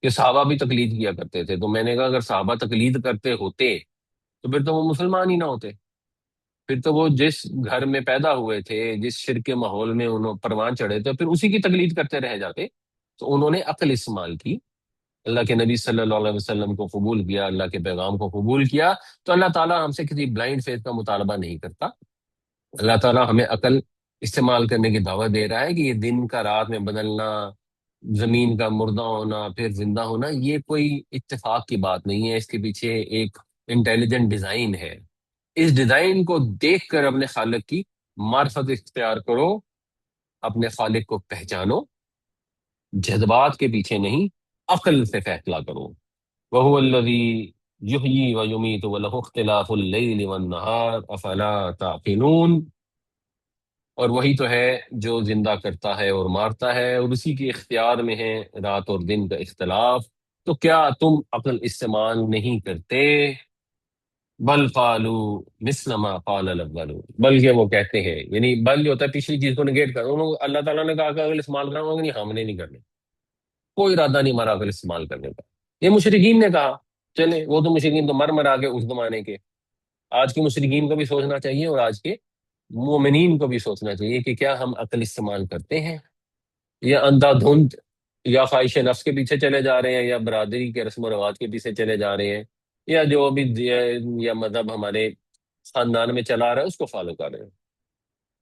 کہ صحابہ بھی تقلید کیا کرتے تھے، تو میں نے کہا اگر صحابہ تقلید کرتے ہوتے تو پھر تو وہ مسلمان ہی نہ ہوتے، پھر تو وہ جس گھر میں پیدا ہوئے تھے، جس شرک کے ماحول میں انہوں پروان چڑھے تھے، پھر اسی کی تقلید کرتے رہ جاتے۔ تو انہوں نے عقل استعمال کی، اللہ کے نبی صلی اللہ علیہ وسلم کو قبول کیا، اللہ کے پیغام کو قبول کیا۔ تو اللہ تعالیٰ ہم سے کسی بلائنڈ فیتھ کا مطالبہ نہیں کرتا۔ اللہ تعالیٰ ہمیں عقل استعمال کرنے کی دعوت دے رہا ہے کہ یہ دن کا رات میں بدلنا، زمین کا مردہ ہونا پھر زندہ ہونا، یہ کوئی اتفاق کی بات نہیں ہے، اس کے پیچھے ایک انٹیلیجنٹ ڈیزائن ہے۔ اس ڈیزائن کو دیکھ کر اپنے خالق کی معرفت اختیار کرو، اپنے خالق کو پہچانو، جذبات کے پیچھے نہیں، عقل سے فیصلہ کرو۔ وَهُوَ الَّذِي يُحْيِي وَيُمِيتُ وَلَهُ اخْتِلَافُ اللَّيْلِ وَالنَّهَارِ أَفَلَا تَعْقِلُونَ، اور وہی تو ہے جو زندہ کرتا ہے اور مارتا ہے، اور اسی کے اختیار میں ہے رات اور دن کا اختلاف، تو کیا تم عقل استعمال نہیں کرتے؟ بل قالوا مثل ما قال الاولون، بلکہ وہ کہتے ہیں، یعنی بل جو ہوتا ہے پچھلی چیز کو نگیٹ کر، انہوں اللہ تعالیٰ نے کہا کہ عقل استعمال کرنا ہوگا، نہیں ہم نے نہیں کرنے، کوئی ارادہ نہیں ہمارا عقل استعمال کرنے کا۔ یہ مشرکین نے کہا، چلے وہ تو مشرکین تو مر مرا کے اس زمانے کے، آج کے مشرکین کو بھی سوچنا چاہیے اور آج کے مومنین کو بھی سوچنا چاہیے کہ کیا ہم عقل استعمال کرتے ہیں، یا اندھا دھند، یا خواہش نفس کے پیچھے چلے جا رہے ہیں، یا برادری کے رسم و رواج کے پیچھے چلے جا رہے ہیں، یا جو بھی یا مذہب ہمارے خاندان میں چلا رہا ہے اس کو فالو کر رہے ہیں۔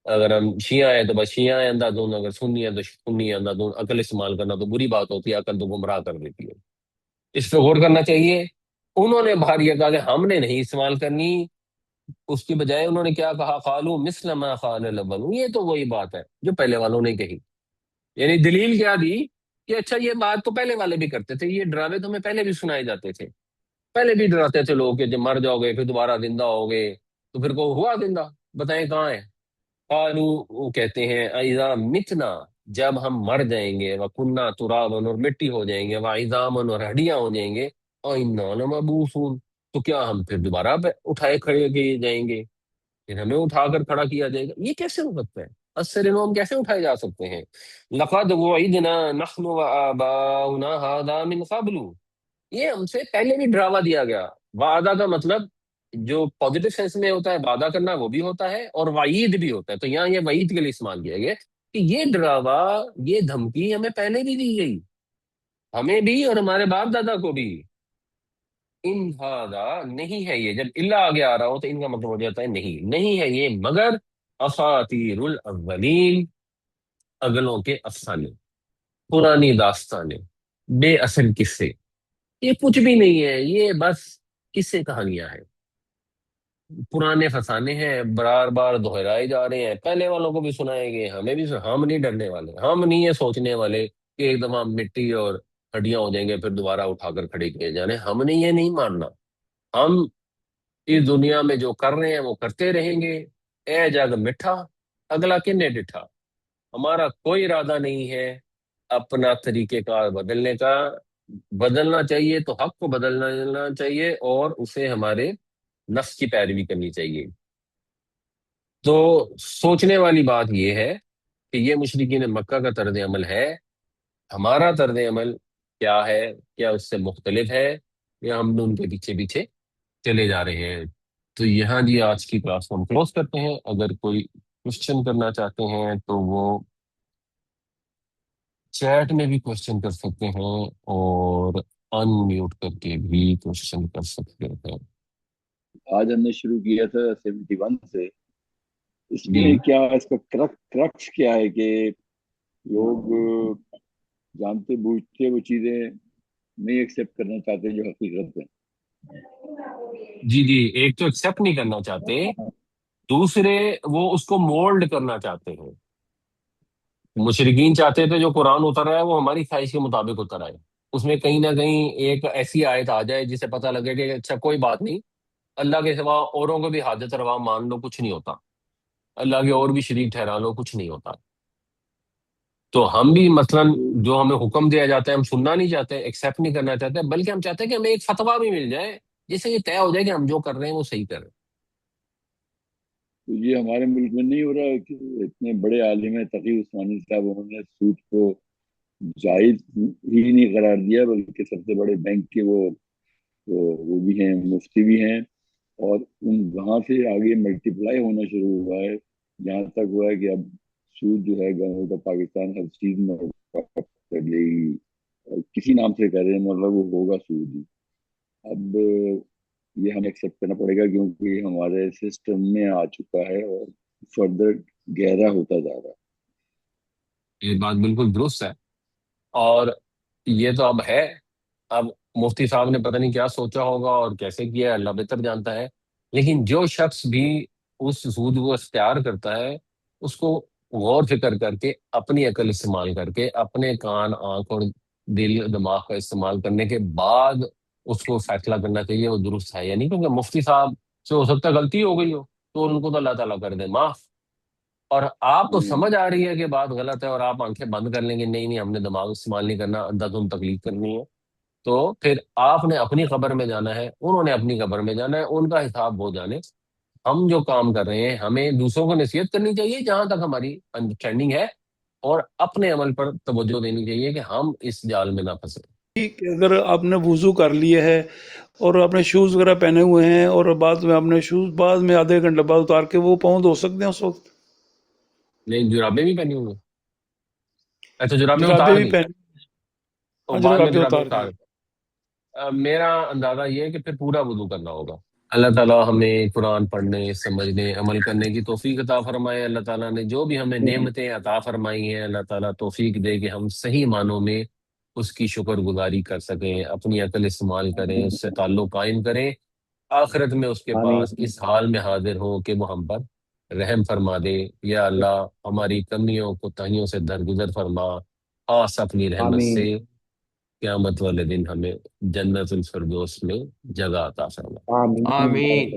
اگر ہم شیعہ ہیں تو بس شیعہ ہیں اندھا دھند، اگر سنی ہیں تو سنی ہے اندھا دھند۔ عقل استعمال کرنا تو بری بات ہوتی ہے، عقل تو گمراہ کر دیتی ہے، اس پہ غور کرنا چاہیے۔ انہوں نے باہر یہ کہا کہ ہم نے نہیں استعمال کرنی، اس کی بجائے انہوں نے کیا کہا، قالوا مثل ما قال الاولون، یہ تو وہی بات ہے جو پہلے والوں نے کہی۔ یعنی دلیل کیا دی کہ اچھا یہ بات تو پہلے والے بھی کرتے تھے، یہ ڈرامے تو ہمیں پہلے بھی سنائے جاتے تھے، پہلے بھی ڈراتے تھے لوگ کہ جب مر جاؤ گے پھر دوبارہ زندہ ہوگے، تو پھر کو ہوا زندہ، بتائیں کہاں ہے؟ قالو، وہ کہتے ہیں اذا متنا، جب ہم مر جائیں گے، وکننا ترابا، اور مٹی ہو جائیں گے، وعظاما، اور ہڈیاں ہو جائیں گے، انا لمبعوثون، تو کیا ہم پھر دوبارہ اٹھائے کھڑے کیے جائیں گے؟ پھر ہمیں اٹھا کر کھڑا کیا جائے گا؟ یہ کیسے ہو سکتا ہے؟ اسر نوم کیسے اٹھائے جا سکتے ہیں؟ لقد وعدنا نحن وآباؤنا هذا من قبل، یہ ہم سے پہلے بھی ڈراوا دیا گیا۔ وعدہ کا مطلب جو پازیٹو سینس میں ہوتا ہے وعدہ کرنا، وہ بھی ہوتا ہے، اور وعید بھی ہوتا ہے۔ تو یہاں یہ وعید کے لیے استعمال کیا گیا کہ یہ ڈراوا، یہ دھمکی ہمیں پہلے بھی دی گئی، ہمیں بھی اور ہمارے باپ دادا کو بھی۔ ان ہادا نہیں ہے یہ، جب اللہ آگے آ رہا ہو تو ان کا مطلب ہو جاتا ہے نہیں، نہیں ہے یہ مگر اساطیر الاولین، اگلوں کے افسانے، پرانی داستانیں، بے اصل قصے، یہ کچھ بھی نہیں ہے، یہ بس قصے کہانیاں ہیں، پرانے فسانے ہیں، بار بار دہرائے جا رہے ہیں، پہلے والوں کو بھی سنائیں گے، ہمیں بھی ہم نہیں ڈرنے والے، ہم نہیں یہ سوچنے والے کہ ایک دفعہ مٹی اور ہڈیاں ہو جائیں گے پھر دوبارہ اٹھا کر کھڑے کیے جانے، ہم نے یہ نہیں ماننا۔ ہم اس دنیا میں جو کر رہے ہیں وہ کرتے رہیں گے۔ اے جگ مٹھا اگلا کنے ڈٹھا، ہمارا کوئی ارادہ نہیں ہے اپنا طریقہ کار بدلنے کا۔ بدلنا چاہیے تو حق کو بدلنا چاہیے، اور اسے ہمارے نفس کی پیروی کرنی چاہیے۔ تو سوچنے والی بات یہ ہے کہ یہ مشرکین مکہ کا طرز عمل ہے، ہمارا طرز عمل کیا ہے؟ کیا اس سے مختلف ہے، یا ہم ان کے پیچھے پیچھے چلے جا رہے ہیں؟ تو یہاں جی آج کی کلاس کو ہم کلوز کرتے ہیں۔ اگر کوئی کوشچن کرنا چاہتے ہیں تو وہ چیٹ میں بھی کوشچن کر سکتے ہیں، اور ان میوٹ کر کے بھی کوشچن کر سکتے ہیں۔ آج ہم نے شروع کیا تھا 71 سے، اس جی میں کیا اس کا کرکس کیا ہے کہ لوگ جانتے بوجھتے وہ چیزیں نہیں ایکسیپٹ کرنا چاہتے جو حقیقت ہے۔ جی جی، ایک تو ایکسیپٹ نہیں کرنا چاہتے، دوسرے وہ اس کو مولڈ کرنا چاہتے ہیں۔ مشرکین چاہتے تھے جو قرآن اتر رہا ہے وہ ہماری خواہش کے مطابق اتر آئے، اس میں کہیں نہ کہیں ایک ایسی آیت آ جائے جسے پتہ لگے کہ اچھا کوئی بات نہیں، اللہ کے سوا اوروں کو بھی حاجت روا مان لو، کچھ نہیں ہوتا، اللہ کے اور بھی شریک ٹھہرا لو، کچھ نہیں ہوتا۔ تو ہم بھی مثلا جو ہمیں حکم دیا جاتا ہے ہم سننا نہیں چاہتے، ایکسیپٹ نہیں کرنا چاہتے، بلکہ ہم چاہتے ہیں کہ ہمیں ایک فتویٰ بھی مل جائے جس سے یہ طے ہو جائے کہ ہم جو کر رہے ہیں وہ صحیح کر رہے ہیں۔ تو یہ ہمارے ملک میں نہیں ہو رہا کہ اتنے بڑے عالم تقی عثمانی صاحب انہوں نے سود کو جائز ہی نہیں قرار دیا، بلکہ سب سے بڑے بینک کے وہ بھی ہیں، مفتی بھی ہیں، اور وہاں سے آگے ملٹیپلائی ہونا شروع ہوا ہے، جہاں تک ہوا ہے کہ اب سود جو ہے گورنمنٹ کا پاکستان ہر چیز میں کر لے گی، اور کسی نام سے کر رہے ہیں مطلب وہ ہوگا سود ہی۔ اب یہ ہمیں ایکسیپٹ کرنا پڑے گا کیونکہ یہ ہمارے سسٹم میں آ چکا ہے اور فردر گہرا ہوتا جا رہا ہے۔ یہ بات بالکل درست ہے، اور یہ تو اب ہے۔ اب مفتی صاحب نے پتہ نہیں کیا سوچا ہوگا اور کیسے کیا ہے، اللہ بہتر جانتا ہے، لیکن جو شخص بھی اس سود کو اختیار کرتا ہے اس کو غور فکر کر کے، اپنی عقل استعمال کر کے، اپنے کان آنکھ اور دل دماغ کا استعمال کرنے کے بعد اس کو فیصلہ کرنا چاہیے وہ درست ہے یا نہیں، کیونکہ مفتی صاحب سے ہو سکتا ہے غلطی ہو گئی ہو، تو ان کو تو اللہ تعالیٰ کر دے معاف، اور آپ کو سمجھ آ رہی ہے کہ بات غلط ہے اور آپ آنکھیں بند کر لیں گے، نہیں نہیں ہم نے دماغ استعمال نہیں کرنا، اندھا دھند تکلیف کرنی ہے، تو پھر آپ نے اپنی قبر میں جانا ہے، انہوں نے اپنی قبر میں جانا ہے، ان کا حساب ہو جانے۔ ہم جو کام کر رہے ہیں ہمیں دوسروں کو نصیحت کرنی چاہیے جہاں تک ہماری انڈرسٹینڈنگ ہے، اور اپنے عمل پر توجہ دینی چاہیے کہ ہم اس جال میں نہ پھنسیں۔ کہ اگر آپ نے وضو کر لیا ہے اور اپنے شوز وغیرہ پہنے ہوئے ہیں اور بعد میں اپنے شوز بعد میں آدھے گھنٹے بعد اتار کے وہ پاؤں دھو سکتے ہیں اس وقت؟ نہیں، جرابیں بھی پہنی ہوئی؟ اچھا، جرابیں جرابے اتار بھی دی پہنے، اور بعد میں جرابے جرابیں اتار اتار دی۔ دی؟ میرا اندازہ یہ ہے کہ پھر پورا وضو کرنا ہوگا۔ اللہ تعالیٰ ہمیں قرآن پڑھنے، سمجھنے، عمل کرنے کی توفیق عطا فرمائے۔ اللہ تعالیٰ نے جو بھی ہمیں نعمتیں عطا فرمائی ہیں اللہ تعالیٰ توفیق دے کہ ہم صحیح معنوں میں اس کی شکر گزاری کر سکیں، اپنی عقل استعمال کریں، اس سے تعلق قائم کریں، آخرت میں اس کے پاس آمین اس حال میں حاضر ہو کہ وہ ہم پر رحم فرما دے۔ یا اللہ ہماری کمیوں کو تہیوں سے درگزر فرما، خاص اپنی رحمت آمین سے قیامت والے دن ہمیں جنت الفردوس میں جگہ عطا فرما۔ آمین آمین۔